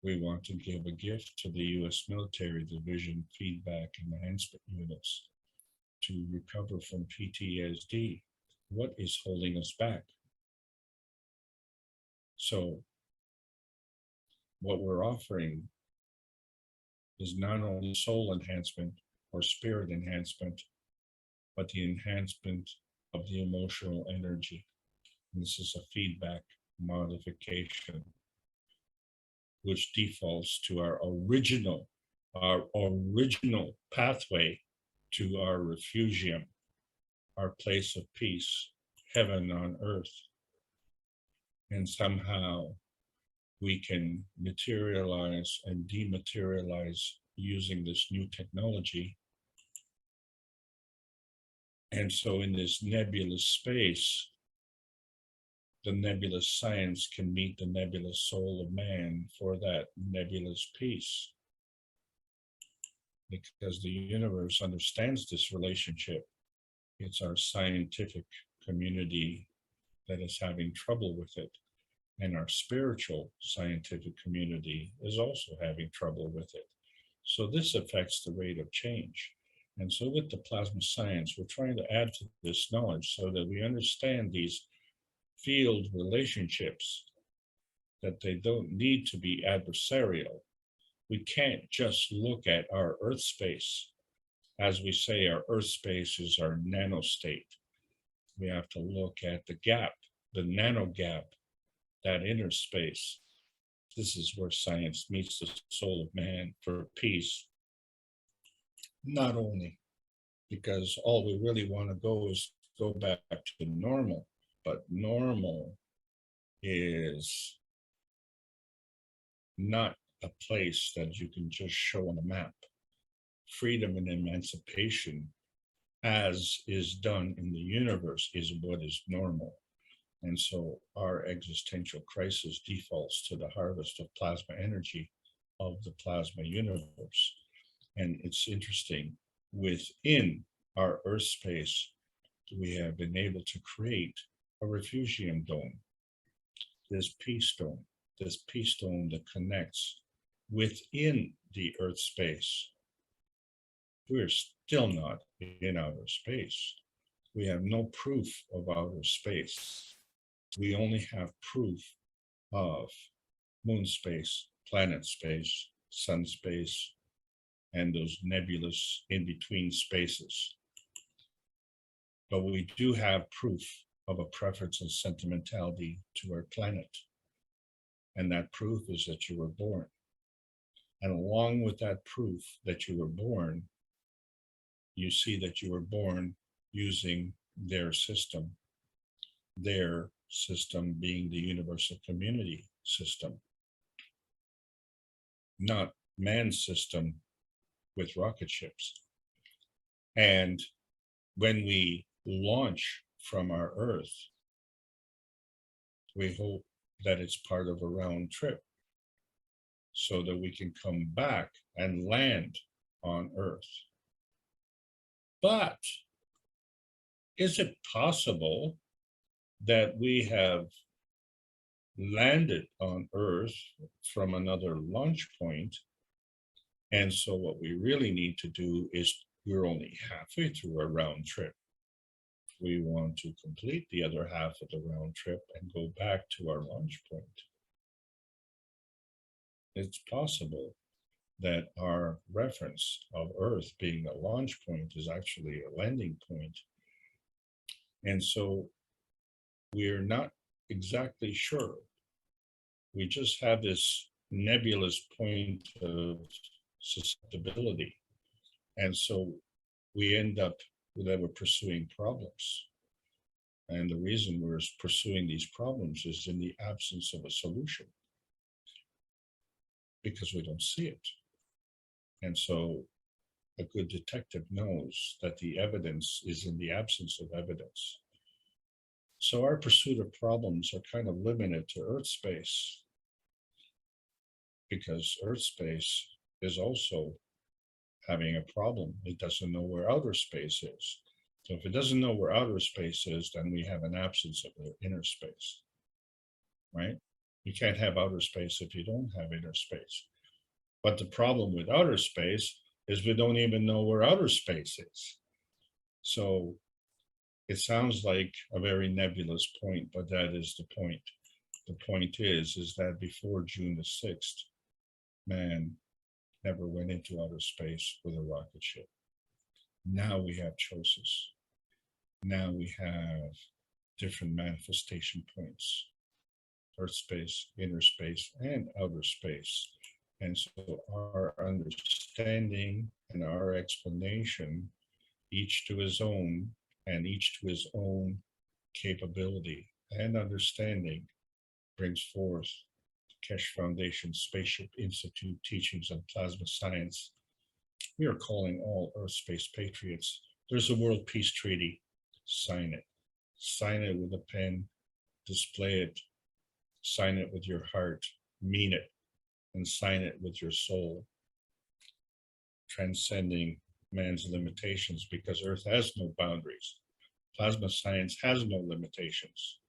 we want to give a gift to the U.S. military division feedback enhancement units to recover from PTSD. What is holding us back? So what we're offering is not only soul enhancement or spirit enhancement, but the enhancement of the emotional energy. And this is a feedback modification, which defaults to our original pathway to our refugium, our place of peace, heaven on earth. And somehow we can materialize and dematerialize using this new technology. And so in this nebulous space, the nebulous science can meet the nebulous soul of man for that nebulous peace. Because the universe understands this relationship. It's our scientific community that is having trouble with it. And our spiritual scientific community is also having trouble with it. So this affects the rate of change. And so with the plasma science, we're trying to add to this knowledge so that we understand these field relationships, that they don't need to be adversarial. We can't just look at our Earth space. As we say, our Earth space is our nanostate. We have to look at the gap, the nano gap, that inner space. This is where science meets the soul of man for peace. Not only because all we really want to go is go back to normal, but normal is not a place that you can just show on a map. Freedom and emancipation, as is done in the universe, is what is normal. And so our existential crisis defaults to the harvest of plasma energy of the plasma universe. And it's interesting, within our Earth space, we have been able to create a refugium dome, this peace dome that connects within the Earth space. We're still not in outer space. We have no proof of outer space. We only have proof of moon space, planet space, sun space, and those nebulous in-between spaces. But we do have proof of a preference and sentimentality to our planet. And that proof is that you were born. And along with that proof that you were born, you see that you were born using their system being the universal community system, not man's system with rocket ships. And when we launch from our Earth, we hope that it's part of a round trip so that we can come back and land on Earth. But is it possible that we have landed on Earth from another launch point? And so what we really need to do is, we're only halfway through a round trip. We want to complete the other half of the round trip and go back to our launch point. It's possible that our reference of Earth being a launch point is actually a landing point. And so we're not exactly sure. We just have this nebulous point of susceptibility. And so we end up that we're pursuing problems. And the reason we're pursuing these problems is in the absence of a solution, because we don't see it. And so a good detective knows that the evidence is in the absence of evidence. So our pursuit of problems are kind of limited to Earth space, because Earth space is also having a problem. It doesn't know where outer space is. So if it doesn't know where outer space is, then we have an absence of the inner space, right? You can't have outer space if you don't have inner space. But the problem with outer space is we don't even know where outer space is. So it sounds like a very nebulous point, but that is the point. The point is that before June the 6th, man never went into outer space with a rocket ship. Now we have choices. Now we have different manifestation points: Earth space, inner space, and outer space. And so our understanding and our explanation, each to his own, and each to his own capability and understanding, brings forth the Keshe Foundation Spaceship Institute teachings on plasma science. We are calling all Earth space patriots. There's a World Peace Treaty. Sign it. Sign it with a pen. Display it. Sign it with your heart. Mean it. And sign it with your soul. Transcending man's limitations, because Earth has no boundaries. Plasma science has no limitations.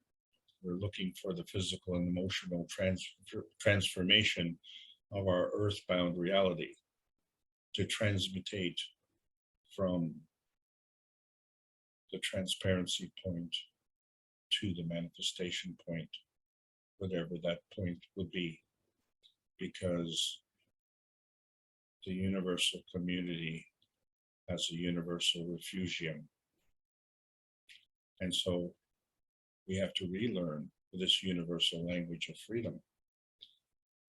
we're looking for the physical and emotional transformation of our earthbound reality to transmutate from the transparency point to the manifestation point, whatever that point would be, because the universal community has a universal refugium. And so we have to relearn this universal language of freedom.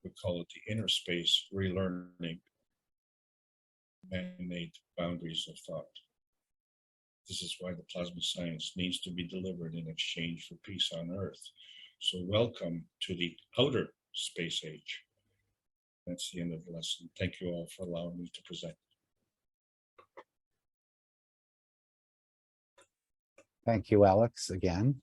We call it the inner space, relearning man-made boundaries of thought. This is why the plasma science needs to be delivered in exchange for peace on Earth. So welcome to the outer space age. That's the end of the lesson. Thank you all for allowing me to present. Thank you, Alex, again,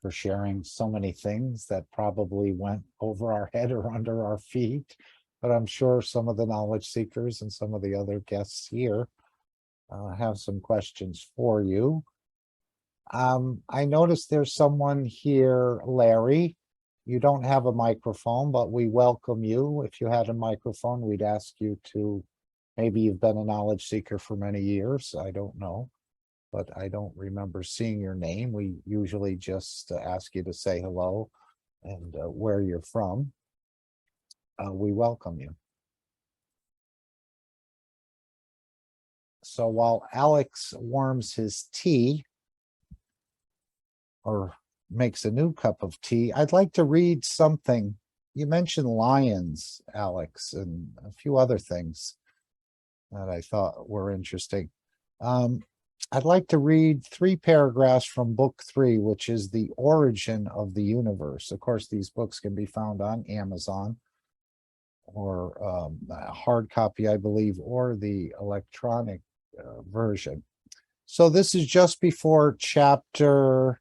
for sharing so many things that probably went over our head or under our feet. But I'm sure some of the knowledge seekers and some of the other guests here have some questions for you. I noticed there's someone here, Larry. You don't have a microphone, but we welcome you. If you had a microphone, we'd ask you to, maybe you've been a knowledge seeker for many years, I don't know, but I don't remember seeing your name. We usually just ask you to say hello and where you're from. We welcome you. So while Alex warms his tea, or makes a new cup of tea, I'd like to read something. You mentioned lions, Alex, and a few other things that I thought were interesting. I'd like to read 3 paragraphs from book 3, which is The Origin of the Universe. Of course, these books can be found on Amazon, or a hard copy, I believe, or the electronic version. So this is just before chapter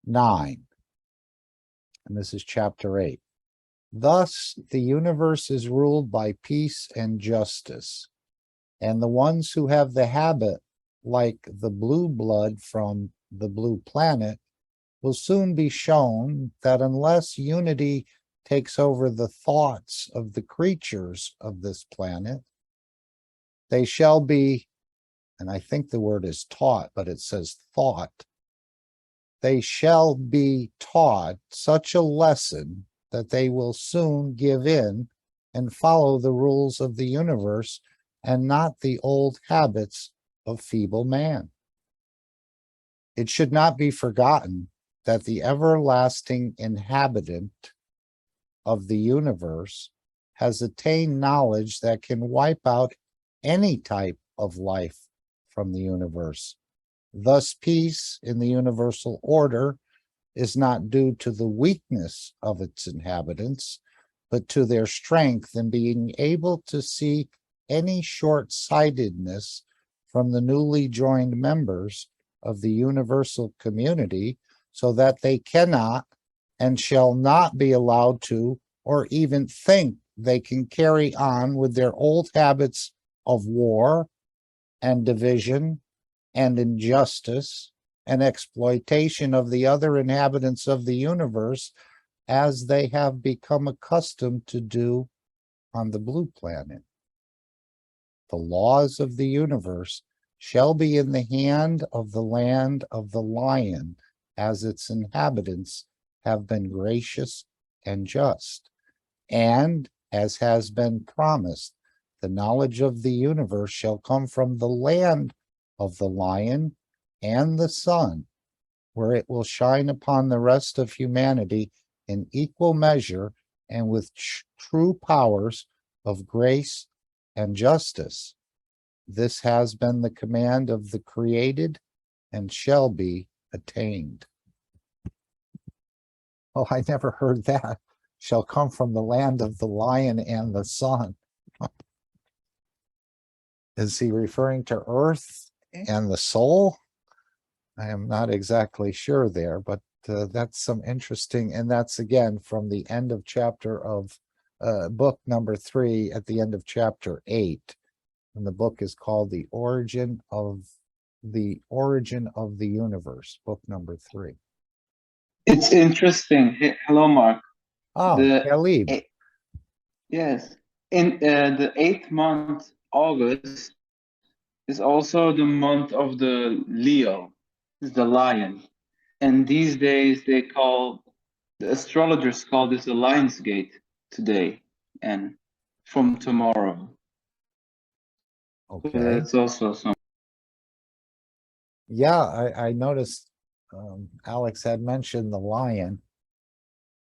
9, and this is chapter 8. Thus, the universe is ruled by peace and justice, and the ones who have the habit, like the blue blood from the blue planet, will soon be shown that unless unity takes over the thoughts of the creatures of this planet, they shall be, and I think the word is taught, but it says thought, they shall be taught such a lesson that they will soon give in and follow the rules of the universe and not the old habits of feeble man. It should not be forgotten that the everlasting inhabitant of the universe has attained knowledge that can wipe out any type of life from the universe. Thus, peace in the universal order is not due to the weakness of its inhabitants, but to their strength in being able to see any short-sightedness from the newly joined members of the universal community, so that they cannot and shall not be allowed to, or even think they can carry on with their old habits of war and division and injustice and exploitation of the other inhabitants of the universe, as they have become accustomed to do on the blue planet. The laws of the universe shall be in the hand of the land of the lion, as its inhabitants have been gracious and just. And, as has been promised, the knowledge of the universe shall come from the land of the lion and the sun, where it will shine upon the rest of humanity in equal measure and with true powers of grace and justice. This has been the command of the created and shall be attained. Oh, I never heard that. Shall come from the land of the lion and the sun. Is he referring to Earth and the soul? I am not exactly sure there, but that's some interesting, and that's again from the end of chapter of book number 3 at the end of chapter 8. And the book is called The Origin of the Universe, book number 3. It's interesting. Hello, Mark. Oh, The Khalib. eh, yes, in the 8th month, August, is also the month of the Leo, is the lion. And these days the astrologers call this the Lion's Gate today and from tomorrow. So Okay. that's also some. Yeah, I noticed Alex had mentioned the lion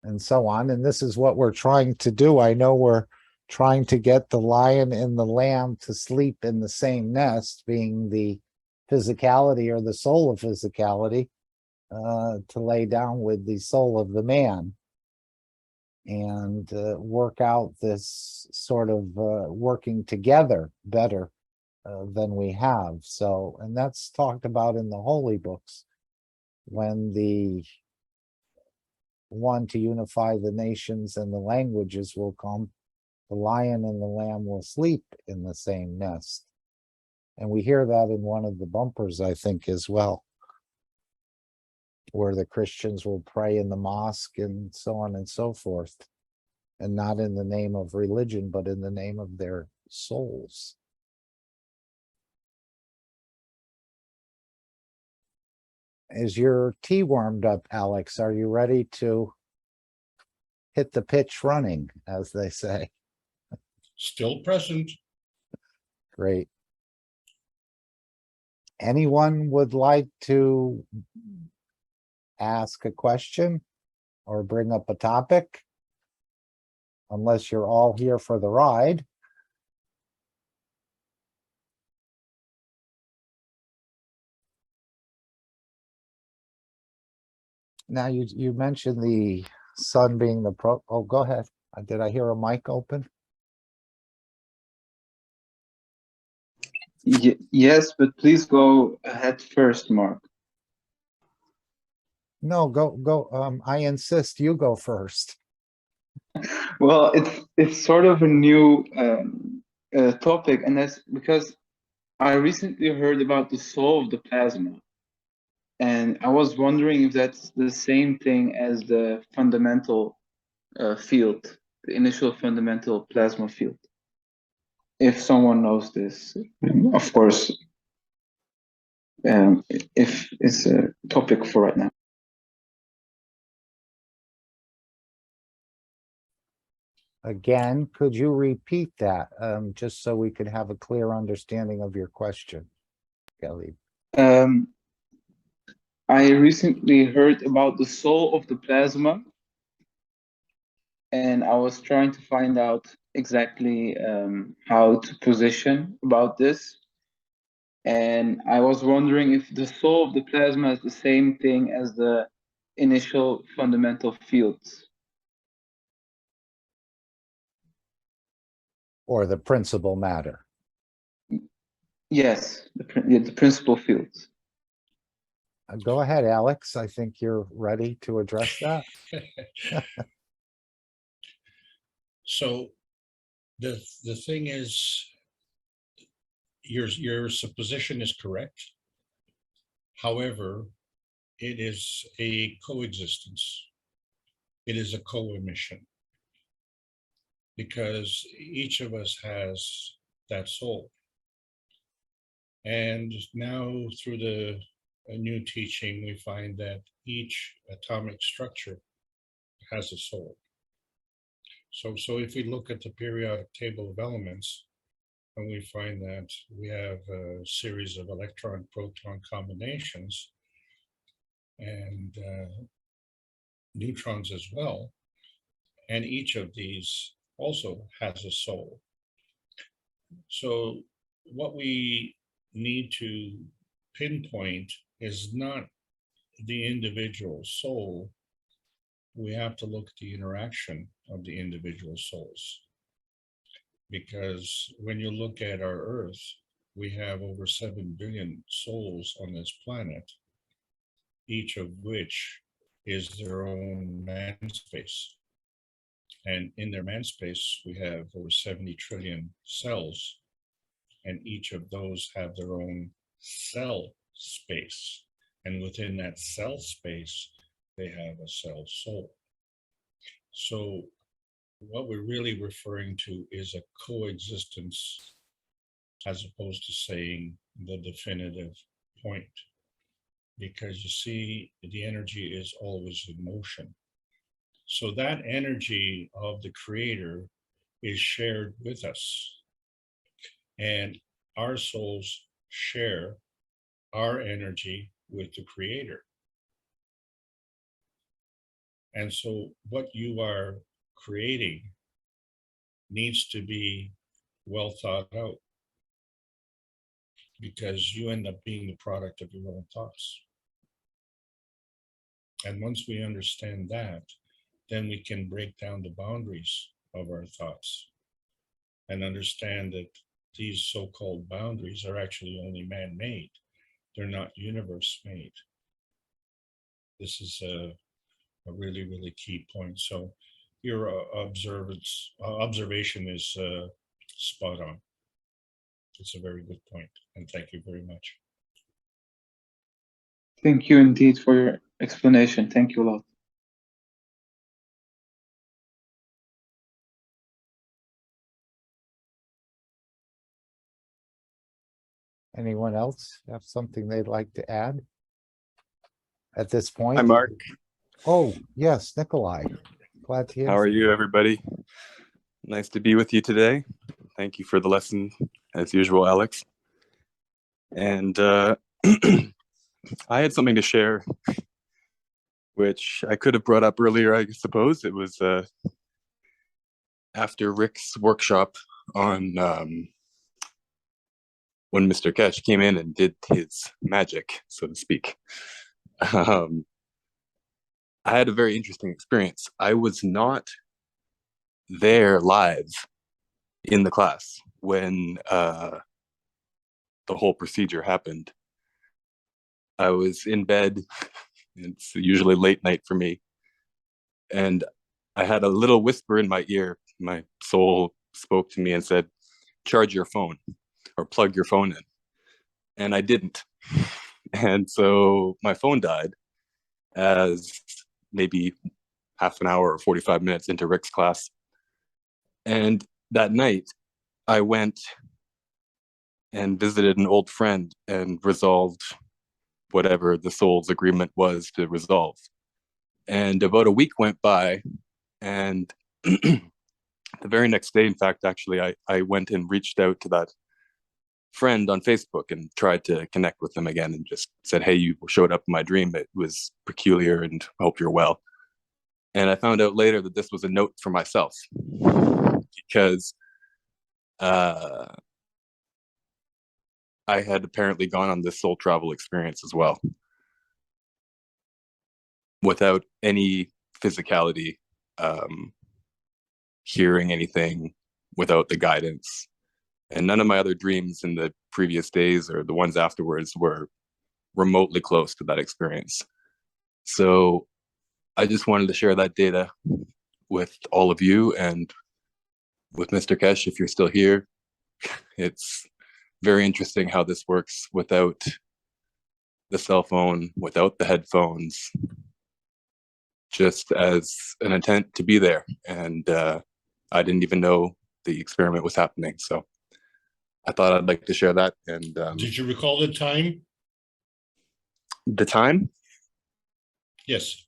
and so on, and this is what we're trying to do. I know we're trying to get the lion and the lamb to sleep in the same nest, being the physicality or the soul of physicality, to lay down with the soul of the man and work out this sort of working together better than we have. So, and that's talked about in the holy books when the one to unify the nations and the languages will come, the lion and the lamb will sleep in the same nest. And we hear that in one of the bumpers, I think, as well, where the Christians will pray in the mosque and so on and so forth, and not in the name of religion, but in the name of their souls. Is your tea warmed up, Alex? Are you ready to hit the pitch running, as they say? Still present. Great. Anyone would like to ask a question or bring up a topic? Unless you're all here for the ride. Now, you mentioned the sun being the oh, go ahead. Did I hear a mic open? Yes, but please go ahead first, Mark. No, go. I insist you go first. Well, it's sort of a new topic, and that's because I recently heard about the soul of the plasma, and I was wondering if that's the same thing as the fundamental field, the initial fundamental plasma field. If someone knows this, of course, if it's a topic for right now. Again, could you repeat that, just so we could have a clear understanding of your question, Kelly? I recently heard about the soul of the plasma, and I was trying to find out exactly how to position about this. And I was wondering if the soul of the plasma is the same thing as the initial fundamental fields. Or the principal matter? Yes, the principal fields. Go ahead, Alex. I think you're ready to address that. So the thing is, your supposition is correct. However, it is a coexistence. It is a co-emission, because each of us has that soul. And now through the new teaching, we find that each atomic structure has a soul. So if we look at the periodic table of elements, and we find that we have a series of electron-proton combinations and neutrons as well, and each of these also has a soul. So what we need to pinpoint is not the individual soul. We have to look at the interaction of the individual souls. Because when you look at our Earth, we have over 7 billion souls on this planet, each of which is their own man space. And in their man space, we have over 70 trillion cells, and each of those have their own cell space. And within that cell space, they have a cell soul. So what we're really referring to is a coexistence as opposed to saying the definitive point. Because you see, the energy is always in motion. So that energy of the creator is shared with us. And our souls share our energy with the creator. And so what you are creating needs to be well thought out, because you end up being the product of your own thoughts. And once we understand that, then we can break down the boundaries of our thoughts and understand that these so-called boundaries are actually only man-made. They're not universe-made. This is a really, really key point. So your observation is spot on. It's a very good point, and thank you very much. Thank you indeed for your explanation. Thank you a lot. Anyone else have something they'd like to add at this point? Hi, Mark. Oh, yes, Nikolai. Glad to hear. How are from you, everybody? Nice to be with you today. Thank you for the lesson, as usual, Alex. And I had something to share, which I could have brought up earlier, I suppose. It was after Rick's workshop on when Mr. Kesh came in and did his magic, so to speak. I had a very interesting experience. I was not there live in the class when the whole procedure happened. I was in bed. It's usually late night for me. And I had a little whisper in my ear. My soul spoke to me and said, charge your phone or plug your phone in. And I didn't. And so my phone died as maybe half an hour or 45 minutes into Rick's class. And that night I went and visited an old friend and resolved whatever the soul's agreement was to resolve. And about a week went by, and the very next day, in fact, actually, I went and reached out to that friend on Facebook and tried to connect with them again and just said, hey, you showed up in my dream. It was peculiar and I hope you're well. And I found out later that this was a note for myself, because I had apparently gone on this soul travel experience as well, without any physicality, hearing anything, without the guidance. And none of my other dreams in the previous days or the ones afterwards were remotely close to that experience. So I just wanted to share that data with all of you and with Mr. Kesh, if you're still here. It's very interesting how this works without the cell phone, without the headphones, just as an intent to be there. And I didn't even know the experiment was happening. So I thought I'd like to share that. And did you recall the time? The time? Yes.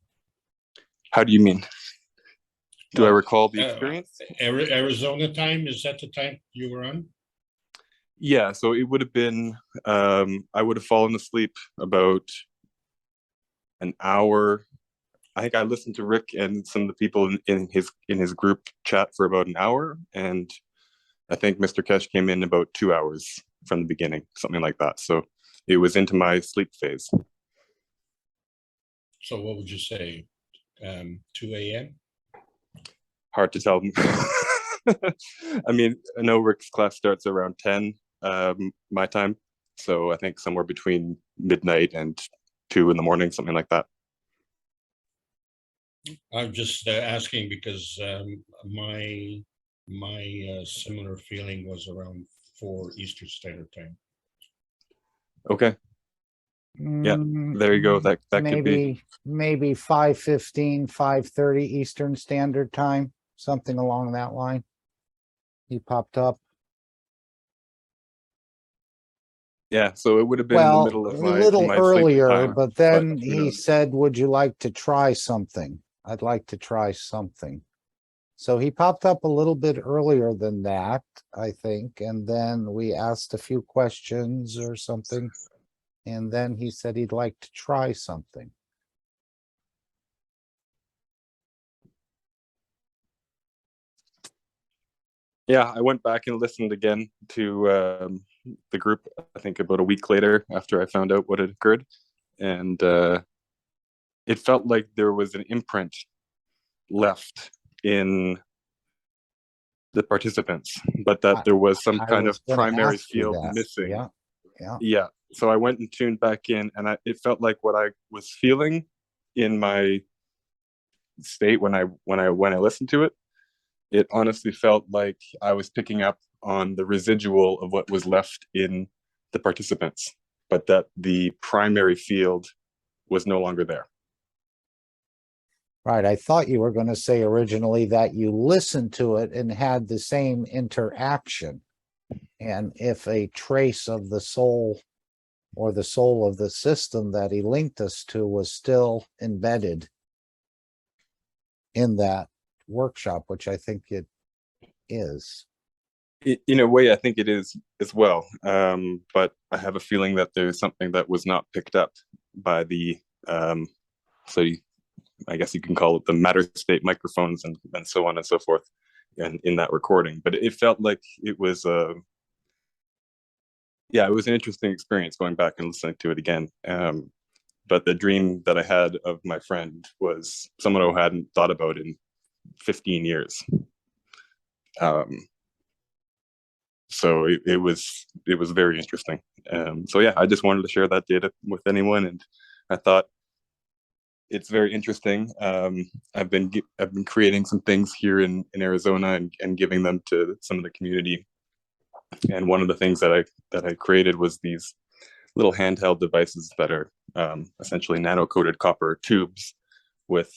How do you mean? Do I recall the uh, experience? Arizona time, is that the time you were on? Yeah, so it would have been, I would have fallen asleep about an hour. I think I listened to Rick and some of the people in his group chat for about an hour, and I think Mr. Kesh came in about 2 hours from the beginning, something like that. So it was into my sleep phase. So what would you say? 2 a.m.? Hard to tell. I mean, I know Rick's class starts around 10 my time, so I think somewhere between midnight and 2 in the morning, something like that. I'm just asking because my similar feeling was around 4 Eastern Standard Time. Okay. Yeah, there you go. That could be. Maybe 5:15, 5:30 Eastern Standard Time, something along that line. He popped up. Yeah, so it would have been in the Well, middle a of little my sleeping earlier, time, but then who he knows? said, would you like to try something? I'd like to try something. So he popped up a little bit earlier than that, I think, and then we asked a few questions or something. And then he said he'd like to try something. Yeah, I went back and listened again to the group, I think about a week later after I found out what had occurred. And it felt like there was an imprint left in the participants, but that there was some I kind was of gonna primary ask you field that. missing. Yeah, yeah. Yeah. So I went and tuned back in, and it felt like what I was feeling in my state when I listened to it. It honestly felt like I was picking up on the residual of what was left in the participants, but that the primary field was no longer there. Right. I thought you were going to say originally that you listened to it and had the same interaction. And if a trace of the soul or the soul of the system that he linked us to was still embedded in that workshop, which I think it is. In a way, I think it is as well. But I have a feeling that there's something that was not picked up by the, I guess you can call it the matter state microphones and so on and so forth in that recording. But it felt like it was, it was an interesting experience going back and listening to it again. But the dream that I had of my friend was someone who hadn't thought about in 15 years. So it was very interesting. So yeah, I just wanted to share that data with anyone, and I thought it's very interesting. I've been creating some things here in Arizona and giving them to some of the community. And one of the things that I created was these little handheld devices that are essentially nano-coated copper tubes with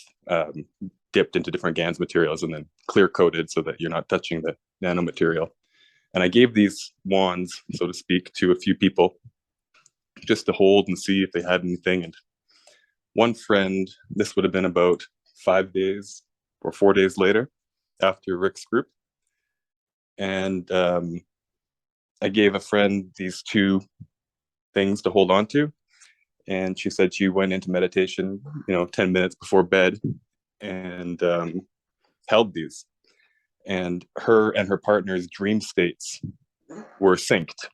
dipped into different GANs materials and then clear coated so that you're not touching the nanomaterial. And I gave these wands, so to speak, to a few people just to hold and see if they had anything. And one friend, this would have been about 5 days or 4 days later after Rick's group. And I gave a friend these two things to hold on to. And she said she went into meditation, 10 minutes before bed and held these. And her and her partner's dream states were synced.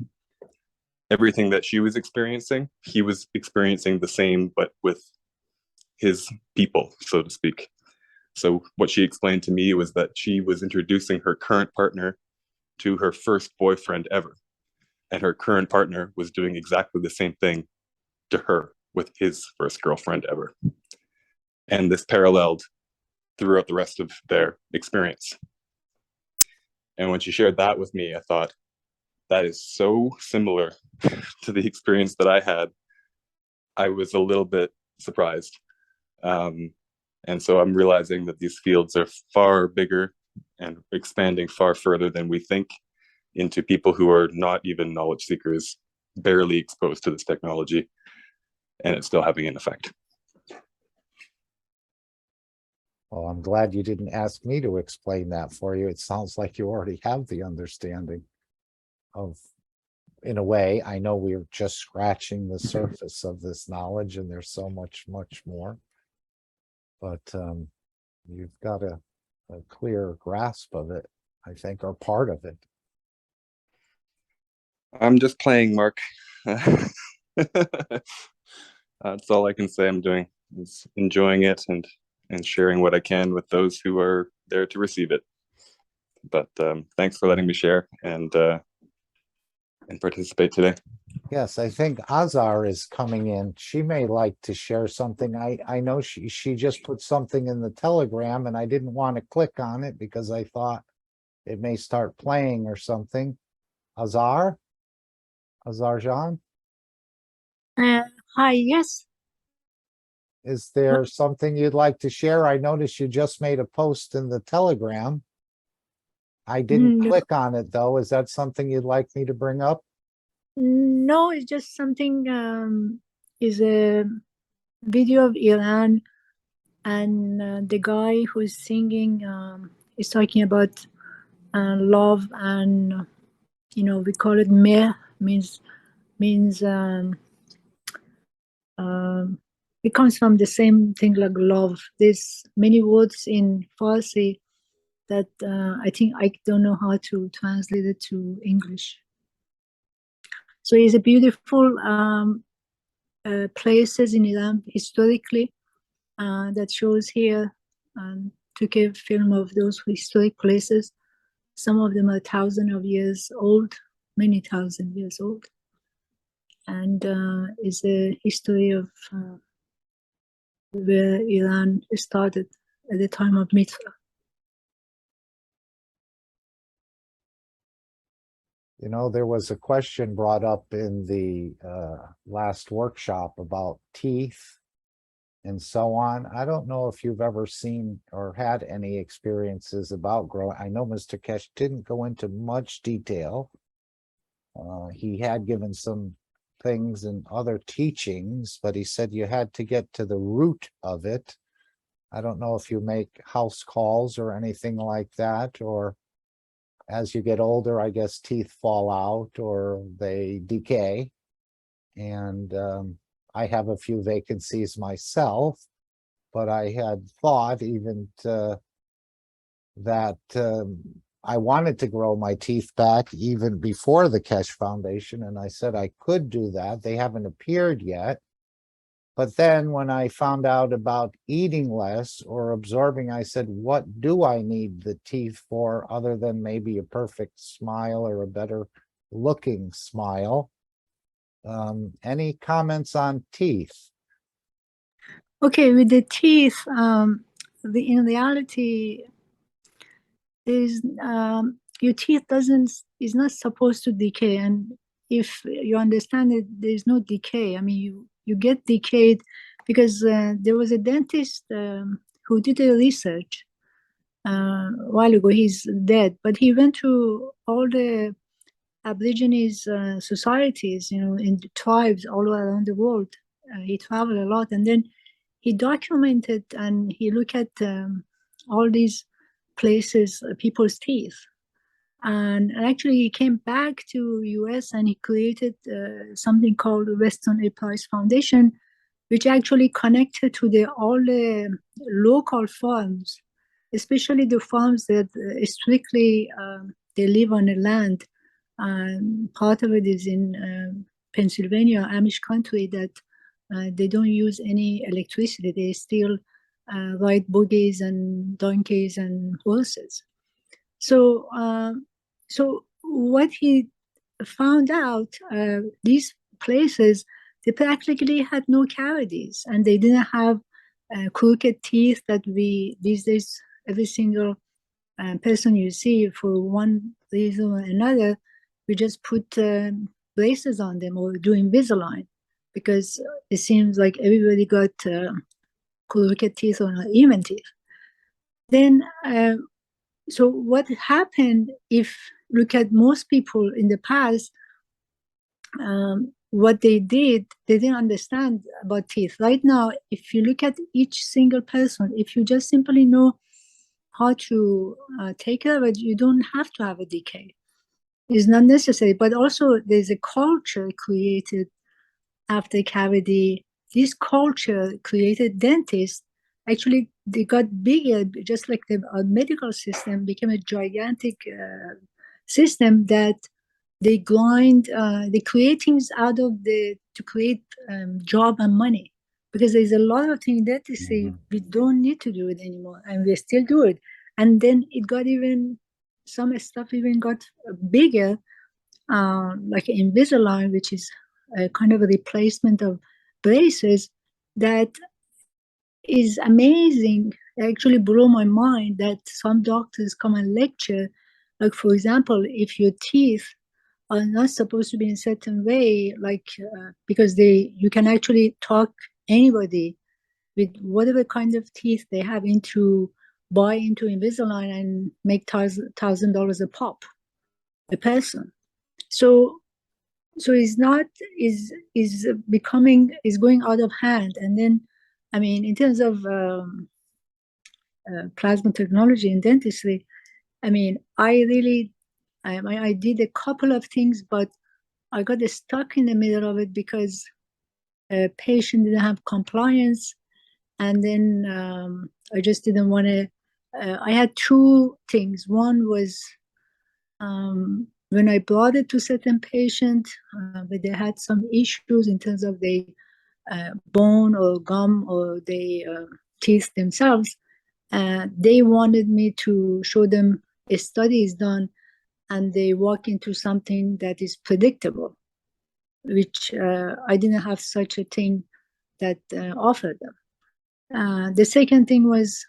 Everything that she was experiencing, he was experiencing the same, but with his people, so to speak. So what she explained to me was that she was introducing her current partner to her first boyfriend ever. And her current partner was doing exactly the same thing to her with his first girlfriend ever. And this paralleled throughout the rest of their experience. And when she shared that with me, I thought, that is so similar to the experience that I had. I was a little bit surprised. And so I'm realizing that these fields are far bigger and expanding far further than we think into people who are not even knowledge seekers, barely exposed to this technology, and it's still having an effect. Well, I'm glad you didn't ask me to explain that for you. It sounds like you already have the understanding of, in a way, I know we're just scratching the surface of this knowledge and there's so much, much more. But you've got a clear grasp of it, I think, or part of it. I'm just playing, Mark. That's all I can say I'm doing, is enjoying it and sharing what I can with those who are there to receive it. But thanks for letting me share and participate today. Yes, I think Azar is coming in. She may like to share something. I know she just put something in the Telegram and I didn't want to click on it because I thought it may start playing or something. Azar? Azar Jean? Hi, yes. Is there something you'd like to share? I noticed you just made a post in the Telegram. I didn't No. click on it though. Is that something you'd like me to bring up? No, it's just something, is a video of Iran, and the guy who's singing is talking about love, and we call it meh, means it comes from the same thing like love. There's many words in Farsi that I think I don't know how to translate it to English. So it's a beautiful places in Iran historically that shows here. Took a film of those historic places. Some of them are thousands of years old, many thousand years old, and is a history of where Iran started at the time of Mitra. You know, there was a question brought up in the last workshop about teeth and so on. I don't know if you've ever seen or had any experiences about growing. I know Mr. Kesh didn't go into much detail. He had given some things and other teachings, but he said you had to get to the root of it. I don't know if you make house calls or anything like that, or as you get older, I guess teeth fall out or they decay. And I have a few vacancies myself, but I had thought even that I wanted to grow my teeth back even before the Kesh Foundation, and I said I could do that. They haven't appeared yet. But then when I found out about eating less or absorbing, I said, what do I need the teeth for other than maybe a perfect smile or a better looking smile? Any comments on teeth? Okay, with the teeth, in reality, is your teeth is not supposed to decay, and if you understand it, there's no decay. I mean, you get decayed because there was a dentist who did a research a while ago. He's dead, but he went to all the Aborigines societies, in the tribes all around the world. He traveled a lot, and then he documented and he looked at all these places, people's teeth. And actually he came back to US and he created something called Western Enterprise Foundation, which actually connected to all the local farms, especially the farms that strictly they live on the land. Part of it is in Pennsylvania, Amish country, that they don't use any electricity. They still ride buggies and donkeys and horses. So, so what he found out, these places, they practically had no cavities, and they didn't have crooked teeth that these days, every single person you see, for one reason or another, we just put braces on them or do Invisalign, because it seems like everybody got crooked teeth or not even teeth. Then, so what happened, if look at most people in the past, what they did, they didn't understand about teeth. Right now, if you look at each single person, if you just simply know how to take care of it, you don't have to have a decay. It's not necessary. But also there's a culture created after cavity. This culture created dentists. Actually, they got bigger, just like the medical system became a gigantic system that they create things out of to create job and money. Because there's a lot of things that they say we don't need to do it anymore, and we still do it. And then it got some stuff even got bigger, like Invisalign, which is a kind of a replacement of braces, that is amazing. It actually blew my mind that some doctors come and lecture. Like, for example, if your teeth are not supposed to be in a certain way, like because you can actually talk anybody with whatever kind of teeth they have buy into Invisalign and make $1,000 a pop, a person. So it's not is going out of hand. And then, I mean, in terms of plasma technology in dentistry, I mean, I did a couple of things, but I got stuck in the middle of it because a patient didn't have compliance, and then I just didn't want to. I had two things. One was when I brought it to certain patient, but they had some issues in terms of the bone or gum or the teeth themselves. They wanted me to show them a study is done, and they walk into something that is predictable, which I didn't have such a thing that offered them. The second thing was,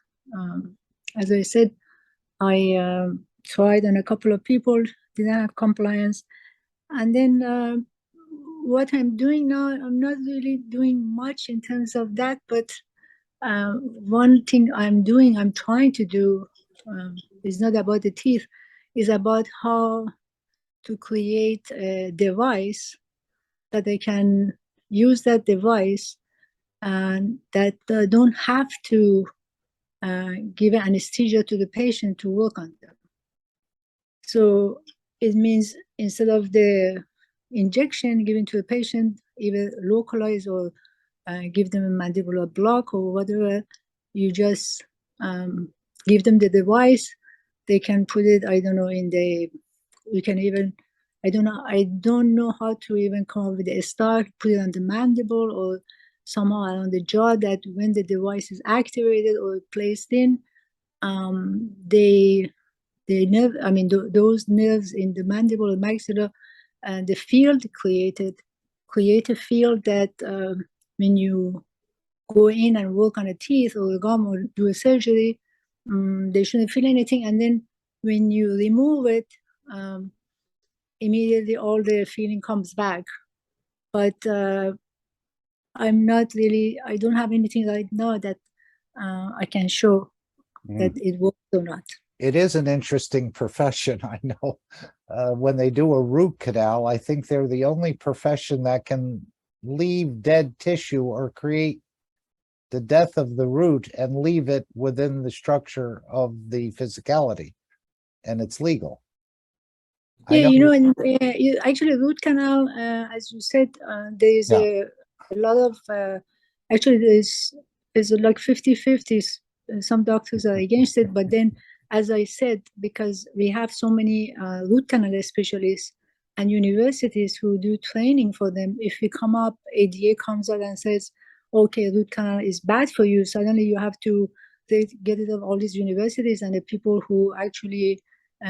as I said, I tried on a couple of people, didn't have compliance. And then what I'm doing now, I'm not really doing much in terms of that, but one thing I'm trying to do, is not about the teeth, is about how to create a device that they can use that device and that don't have to give anesthesia to the patient to work on them. So it means instead of the injection given to the patient, either localized or give them a mandibular block or whatever, you just give them the device. They can put it, I don't know, you can even, I don't know how to even come up with a style, put it on the mandible or somehow around the jaw, that when the device is activated or placed in, those nerves in the mandible and maxilla, and the field create a field that when you go in and work on a teeth or a gum or do a surgery, they shouldn't feel anything. And then when you remove it, immediately all the feeling comes back. But I don't have anything right now that I can show that it works or not. It is an interesting profession, I know. When they do a root canal, I think they're the only profession that can leave dead tissue or create the death of the root and leave it within the structure of the physicality, and it's legal. Yeah, actually root canal, as you said, there is a lot of, actually there's like 50-50. Some doctors are against it, but then, as I said, because we have so many root canal specialists and universities who do training for them, if we come up, ADA comes out and says, okay, root canal is bad for you, suddenly you have to get rid of all these universities and the people who actually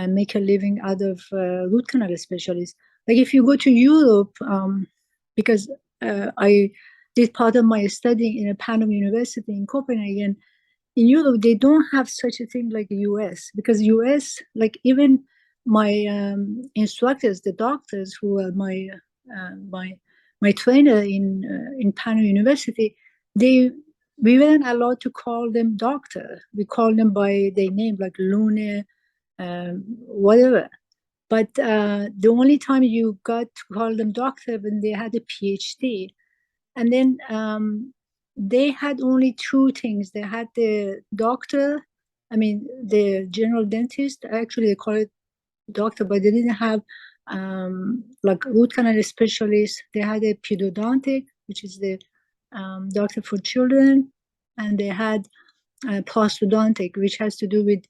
make a living out of root canal specialists. Like if you go to Europe, because I did part of my study in a Panam University in Copenhagen. In Europe, they don't have such a thing like the US, because US, like even my instructors, the doctors who are my trainer in Panam University, we weren't allowed to call them doctor. We call them by their name, like Lune, whatever. But the only time you got to call them doctor when they had a PhD. And then they had only two things. They had the doctor, the general dentist, actually they call it doctor, but they didn't have like root canal specialist. They had a pedodontic, which is the doctor for children, and they had prosthodontic, which has to do with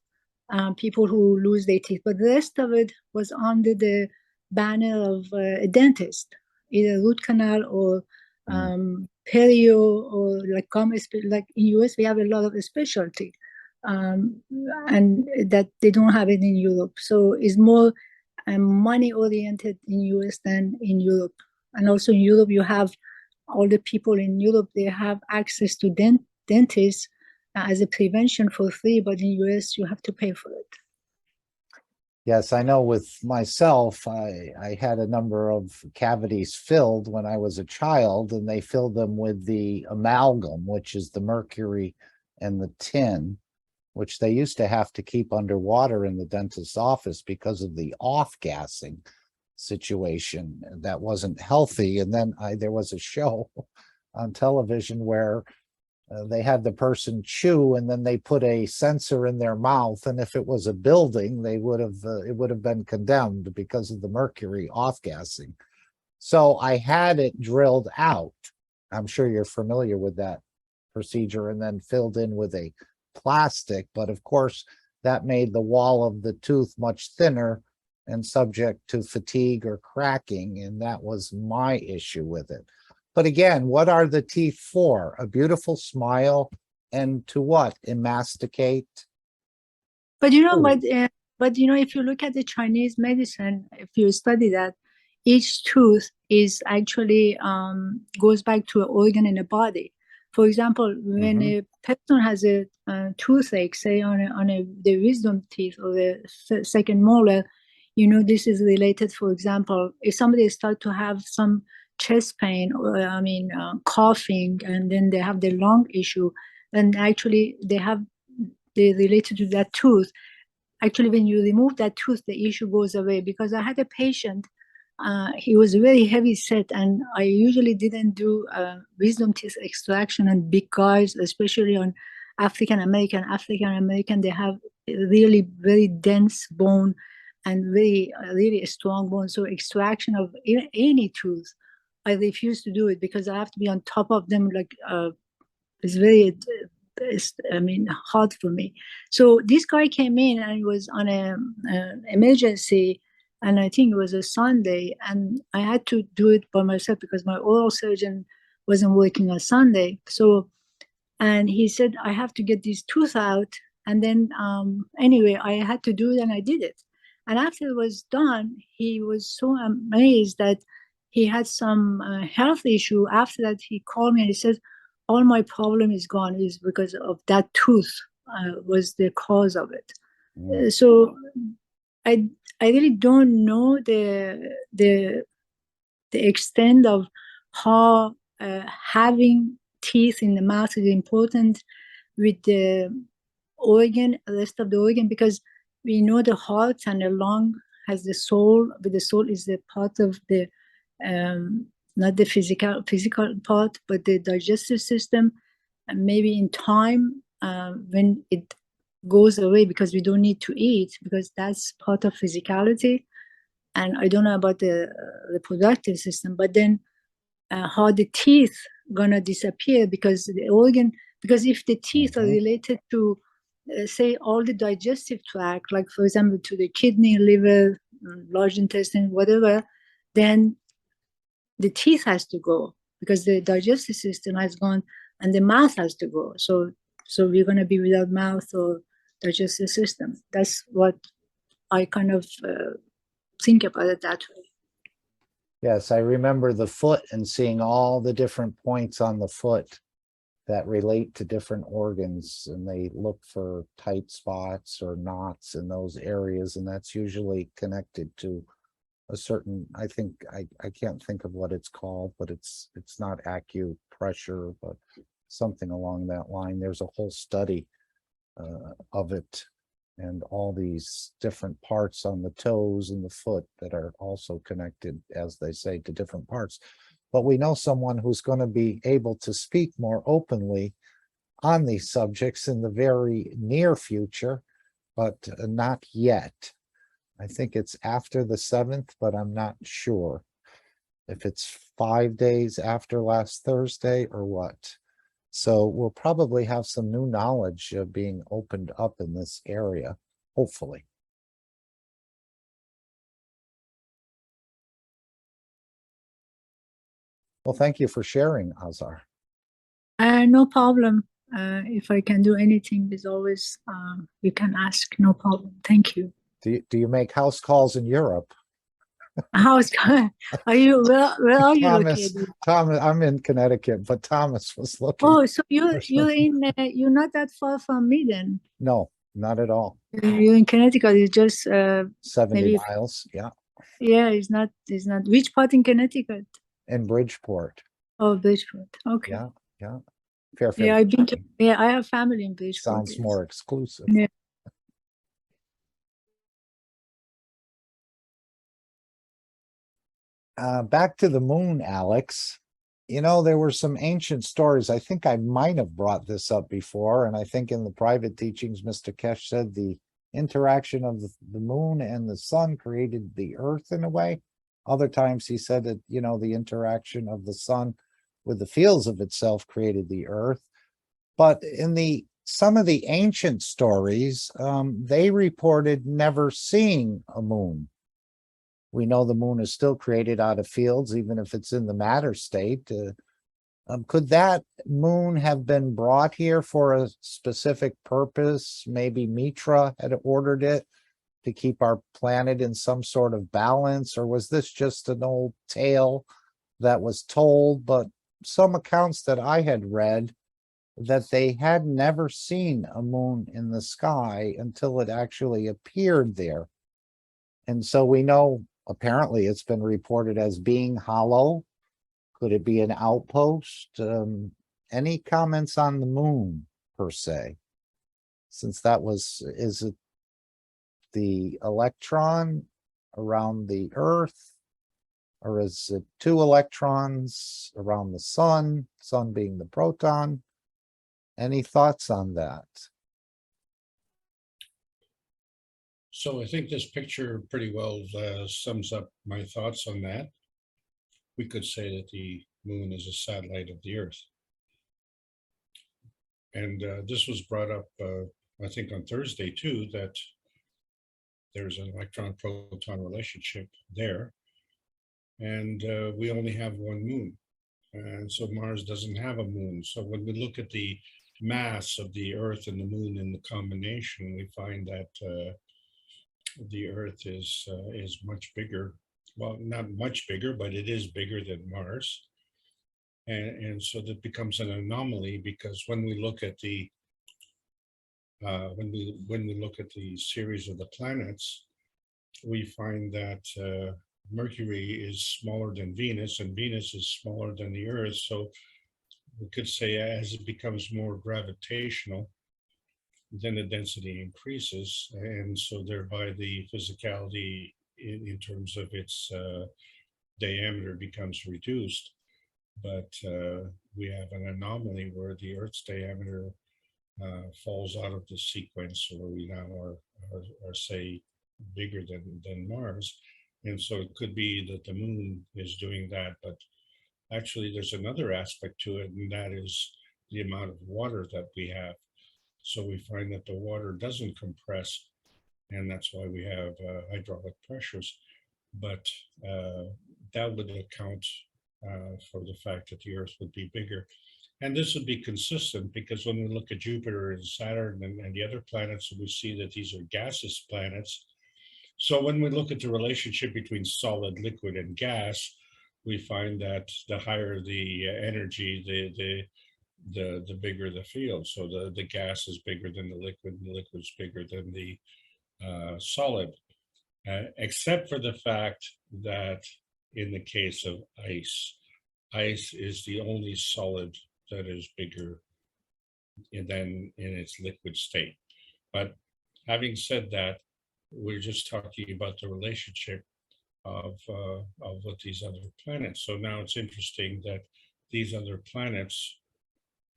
people who lose their teeth. But the rest of it was under the banner of a dentist, either root canal or perio or like gum. Like in US, we have a lot of specialty, and that they don't have it in Europe. So it's more money oriented in US than in Europe. And also in Europe, you have all the people in Europe, they have access to dentists as a prevention for free, but in US you have to pay for it. Yes, I know with myself, I had a number of cavities filled when I was a child, and they filled them with the amalgam, which is the mercury and the tin, which they used to have to keep underwater in the dentist's office because of the off-gassing situation that wasn't healthy. And then there was a show on television where they had the person chew, and then they put a sensor in their mouth, and if it was a building, they would have it would have been condemned because of the mercury off-gassing. So I had it drilled out. I'm sure you're familiar with that procedure, and then filled in with a plastic, but of course that made the wall of the tooth much thinner and subject to fatigue or cracking, and that was my issue with it. But again, what are the teeth for? A beautiful smile, and to what? Emasticate? But you know, Ooh. but you know, if you look at the Chinese medicine, if you study that, each tooth is actually goes back to an organ in the body. For example, when a person has a toothache, say on the wisdom teeth or the second molar, you know, this is related. For example, if somebody start to have some chest pain, or coughing, and then they have the lung issue, and actually they related to that tooth. Actually, when you remove that tooth, the issue goes away. Because I had a patient, he was very heavy set, and I usually didn't do wisdom teeth extraction on big guys, especially on African American. African American, they have really very dense bone and very really strong bone. So extraction of any tooth, I refuse to do it because I have to be on top of them. Like it's very hard for me. So this guy came in and was on an emergency, and I think it was a Sunday, and I had to do it by myself because my oral surgeon wasn't working on Sunday. So, and he said, I have to get this tooth out. And then anyway, I had to do it, and I did it. And after it was done, he was so amazed that he had some health issue. After that, he called me and he said, all my problem is gone, is because of that tooth was the cause of it. So I really don't know the extent of how having teeth in the mouth is important with the organ, the rest of the organ, because we know the heart and the lung has the soul, but the soul is the part of the not the physical part, but the digestive system. And maybe in time, when it goes away, because we don't need to eat, because that's part of physicality. And I don't know about the reproductive system, but then how the teeth gonna disappear, because the organ, because if the teeth are related to say all the digestive tract, like for example to the kidney, liver, large intestine, whatever, then the teeth has to go because the digestive system has gone, and the mouth has to go. So we're going to be without mouth or digestive system. That's what I kind of think about it that way. Yes, I remember the foot and seeing all the different points on the foot that relate to different organs, and they look for tight spots or knots in those areas, and that's usually connected to a certain, I think, I can't think of what it's called, but it's not acupressure, but something along that line. There's a whole study of it, and all these different parts on the toes and the foot that are also connected, as they say, to different parts. But we know someone who's going to be able to speak more openly on these subjects in the very near future, but not yet. I think it's after the 7th, but I'm not sure if it's 5 days after last Thursday or what. So we'll probably have some new knowledge being opened up in this area, hopefully. Well, thank you for sharing, Azar. No problem. If I can do anything, as always, you can ask. No problem. Thank you. Do you make house calls in Europe? How's going? Are you where are you Thomas, located? Thomas, I'm in Connecticut, but Thomas was looking. Oh, so you're not that far from me then. No, not at all. You in Connecticut, it's just 70 maybe miles, yeah, yeah, it's not which part in Connecticut? in Bridgeport, Oh, Bridgeport. Okay. yeah, yeah. Yeah, Fairfield I've been to, yeah, I have family in Bridgeport. sounds yes. more exclusive. Yeah. Back to the moon, Alex. You know, there were some ancient stories. I think I might have brought this up before, and I think in the private teachings, Mr. Kesh said the interaction of the moon and the sun created the earth in a way. Other times he said that, you know, the interaction of the sun with the fields of itself created the earth. But in some of the ancient stories, they reported never seeing a moon. We know the moon is still created out of fields, even if it's in the matter state. Could that moon have been brought here for a specific purpose? Maybe Mitra had ordered it to keep our planet in some sort of balance, or was this just an old tale that was told? But some accounts that I had read that they had never seen a moon in the sky until it actually appeared there. And so we know apparently it's been reported as being hollow. Could it be an outpost? Any comments on the moon per se? Since that was, is it the electron around the Earth? Or is it two electrons around the sun being the proton? Any thoughts on that? So I think this picture pretty well sums up my thoughts on that. We could say that the moon is a satellite of the Earth. And this was brought up, I think, on Thursday too, that there's an electron-proton relationship there. And we only have one moon. And so Mars doesn't have a moon. So when we look at the mass of the Earth and the moon in the combination, we find that the Earth is much bigger. Well, not much bigger, but it is bigger than Mars. And so that becomes an anomaly, because when we look at the when we look at the series of the planets, we find that Mercury is smaller than Venus, and Venus is smaller than the Earth. So we could say as it becomes more gravitational, then the density increases, and so thereby the physicality in terms of its diameter becomes reduced. But we have an anomaly where the Earth's diameter falls out of the sequence, where we now are say bigger than Mars. And so it could be that the moon is doing that, but actually there's another aspect to it, and that is the amount of water that we have. So we find that the water doesn't compress, and that's why we have hydraulic pressures. But that would account for the fact that the Earth would be bigger. And this would be consistent, because when we look at Jupiter and Saturn and the other planets, we see that these are gaseous planets. So when we look at the relationship between solid, liquid, and gas, we find that the higher the energy, the bigger the field. So the gas is bigger than the liquid, and the liquid is bigger than the solid, except for the fact that in the case of ice, ice is the only solid that is bigger than in its liquid state. But having said that, we're just talking about the relationship of what these other planets. So now it's interesting that these other planets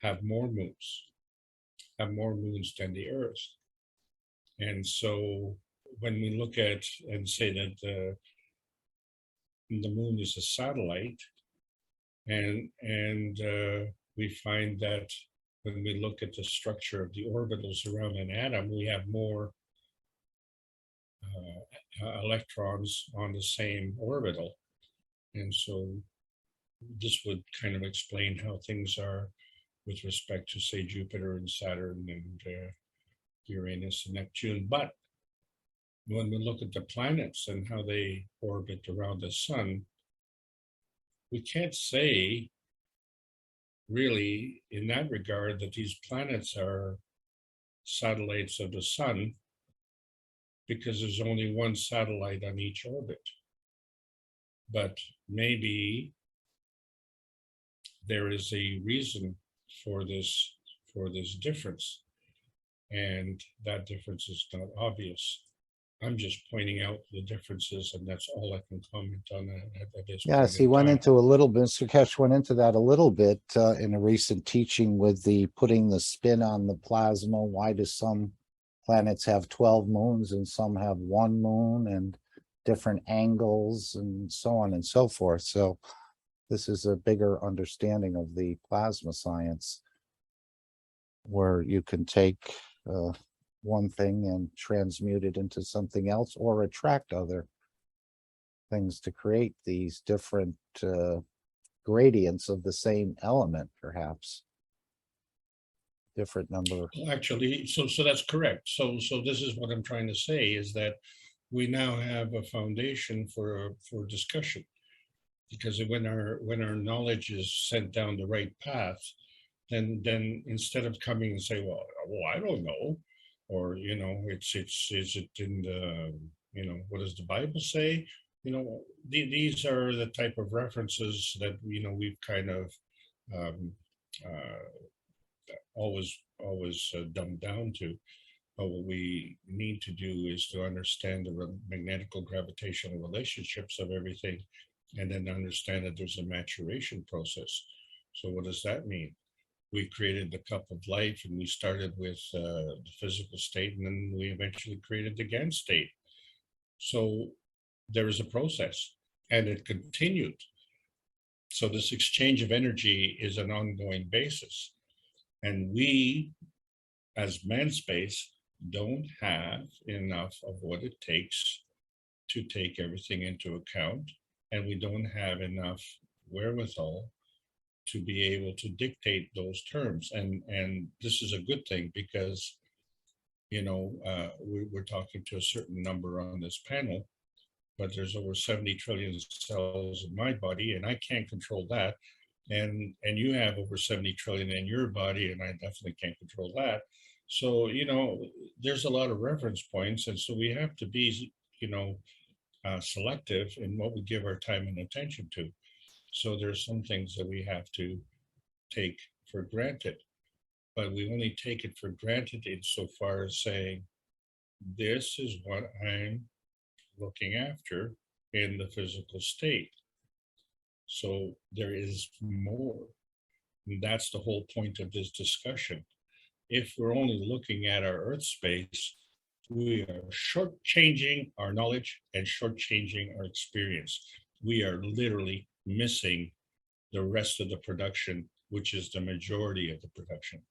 have more moons than the Earth. And so when we look at and say that the moon is a satellite, and we find that when we look at the structure of the orbitals around an atom, we have more electrons on the same orbital. And so this would kind of explain how things are with respect to, say, Jupiter and Saturn and Uranus and Neptune. But when we look at the planets and how they orbit around the sun, we can't say really in that regard that these planets are satellites of the sun because there's only one satellite on each orbit. But maybe there is a reason for this difference, and that difference is not obvious. I'm just pointing out the differences, and that's all I can comment on at this point. Yes, he went into a little bit, Mr. Kesh went into that a little bit in a recent teaching with the putting the spin on the plasma. Why do some planets have 12 moons and some have one moon, and different angles and so on and so forth. So this is a bigger understanding of the plasma science, where you can take one thing and transmute it into something else, or attract other things to create these different gradients of the same element, perhaps. Different number. Actually, so that's correct. So this is what I'm trying to say, is that we now have a foundation for discussion, because when our knowledge is sent down the right path, then instead of coming and say, well, I don't know, or is it in the, what does the Bible say? These are the type of references that we've kind of always dumbed down to. But what we need to do is to understand the magnetical gravitational relationships of everything, and then understand that there's a maturation process. So what does that mean? We created the cup of life, and we started with the physical state, and then we eventually created the GAN state. So there is a process, and it continued. So this exchange of energy is an ongoing basis. And we, as man-space, don't have enough of what it takes to take everything into account, and we don't have enough wherewithal to be able to dictate those terms. And this is a good thing, because we're talking to a certain number on this panel, but there's over 70 trillion cells in my body, and I can't control that. And you have over 70 trillion in your body, and I definitely can't control that. So there's a lot of reference points, and so we have to be selective in what we give our time and attention to. So there's some things that we have to take for granted, but we only take it for granted insofar as saying, this is what I'm looking after in the physical state. So there is more. And that's the whole point of this discussion. If we're only looking at our Earth space, we are shortchanging our knowledge and shortchanging our experience. We are literally missing the rest of the production, which is the majority of the production.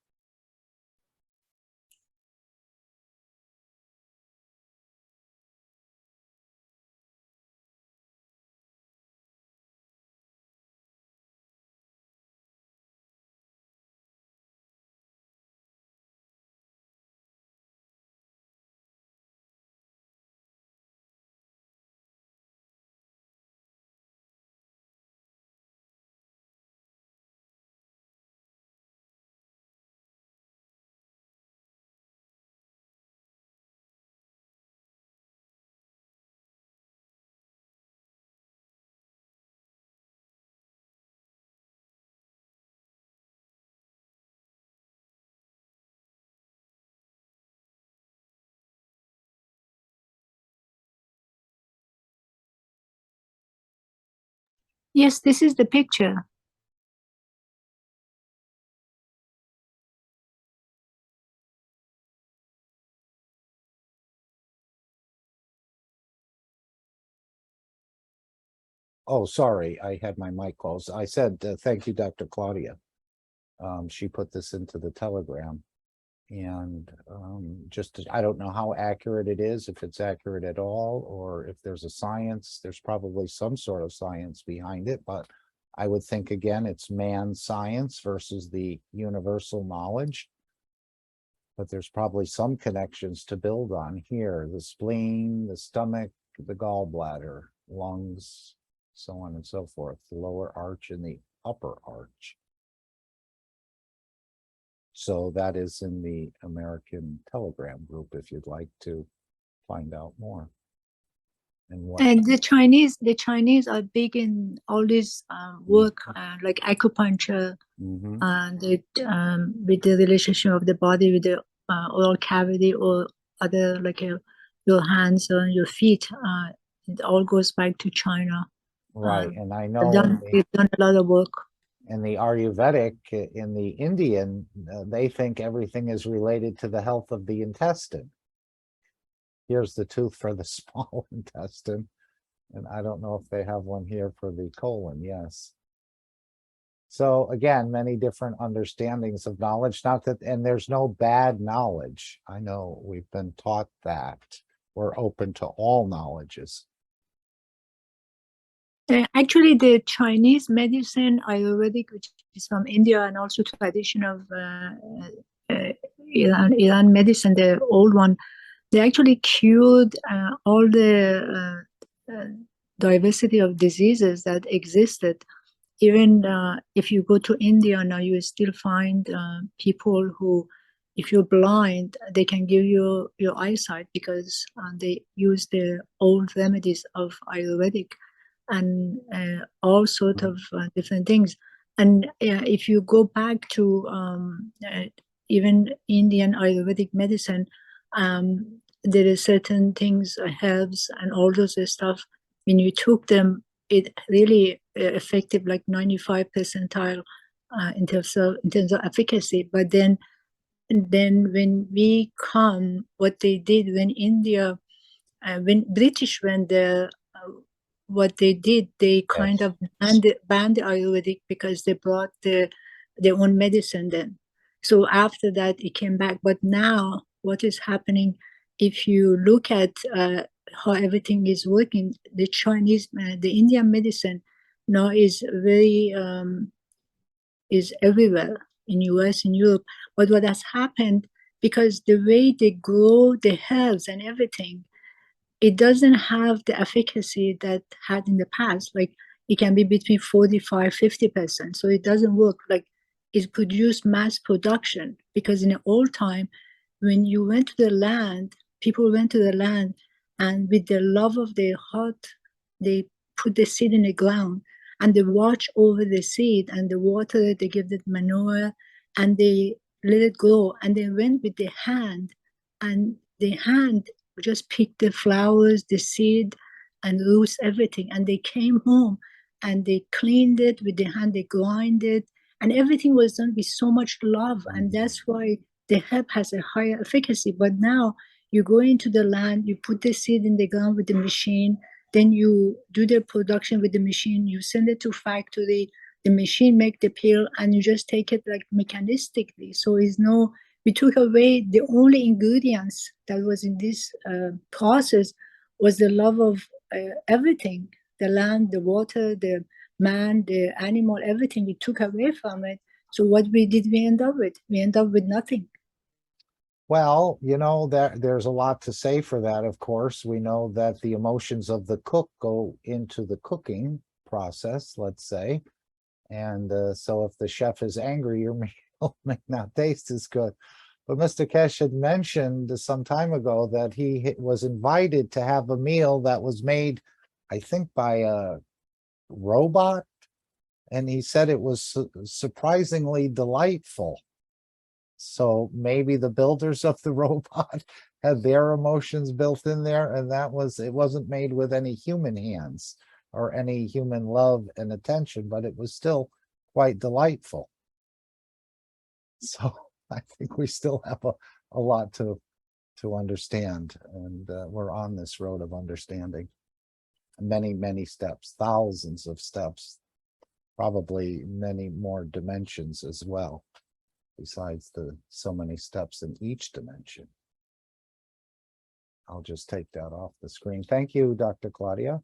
Yes, this is the picture. Oh, sorry, I had my mic closed. I said, thank you, Dr. Claudia. She put this into the Telegram. And I don't know how accurate it is, if it's accurate at all, or if there's a science. There's probably some sort of science behind it, but I would think, again, it's man science versus the universal knowledge. But there's probably some connections to build on here: the spleen, the stomach, the gallbladder, lungs, so on and so forth, the lower arch and the upper arch. So that is in the American Telegram group if you'd like to find out more. And what, And the Chinese are big in all this work, like acupuncture, Mhm. and with the relationship of the body with the oral cavity or other, like your hands or your feet. It all goes back to China. Right, and I They've know they've done a lot of work. in the Ayurvedic, in the Indian, they think everything is related to the health of the intestine. Here's the tooth for the small intestine, and I don't know if they have one here for the colon. Yes. So again, many different understandings of knowledge, not that, and there's no bad knowledge. I know we've been taught that we're open to all knowledges. Actually, the Chinese medicine, Ayurvedic, which is from India, and also tradition of Iran medicine, the old one, they actually cured all the diversity of diseases that existed. Even if you go to India now, you still find people who, if you're blind, they can give you your eyesight because they use the old remedies of Ayurvedic and all sort of different things. And if you go back to even Indian Ayurvedic medicine, there are certain things, herbs and all those stuff, when you took them, it really effective, like 95 percentile in terms of efficacy. But then when we come, what they did when India, when British went there, what they did, they kind of banned the Ayurvedic because they brought their own medicine then. So after that, it came back. But now, what is happening? If you look at how everything is working, the Chinese, the Indian medicine now is very is everywhere in US, in Europe. But what has happened, because the way they grow the herbs and everything, it doesn't have the efficacy that had in the past. Like it can be between 45, 50%. So it doesn't work. Like it produced mass production, because in the old time, when you went to the land, people went to the land, and with the love of their heart, they put the seed in the ground and they watch over the seed and the water, they give it manure and they let it grow. And they went with their hand, and the hand just picked the flowers, the seed, and roots, everything. And they came home and they cleaned it with their hand, they grind it, and everything was done with so much love. And that's why the herb has a higher efficacy. But now you go into the land, you put the seed in the ground with the machine, then you do the production with the machine, you send it to factory, the machine make the pill, and you just take it like mechanistically. So it's no, we took away the only ingredients that was in this process was the love of everything, the land, the water, the man, the animal, everything we took away from it. So what we end up with? We end up with nothing. Well, you know, there's a lot to say for that, of course. We know that the emotions of the cook go into the cooking process, let's say. And so if the chef is angry, your meal may not taste as good. But Mr. Kesh had mentioned some time ago that he was invited to have a meal that was made, I think, by a robot. And he said it was surprisingly delightful. So maybe the builders of the robot had their emotions built in there, and it wasn't made with any human hands or any human love and attention, but it was still quite delightful. So I think we still have a lot to understand, and we're on this road of understanding. Many, many steps, thousands of steps, probably many more dimensions as well, besides the so many steps in each dimension. I'll just take that off the screen. Thank you, Dr. Claudia.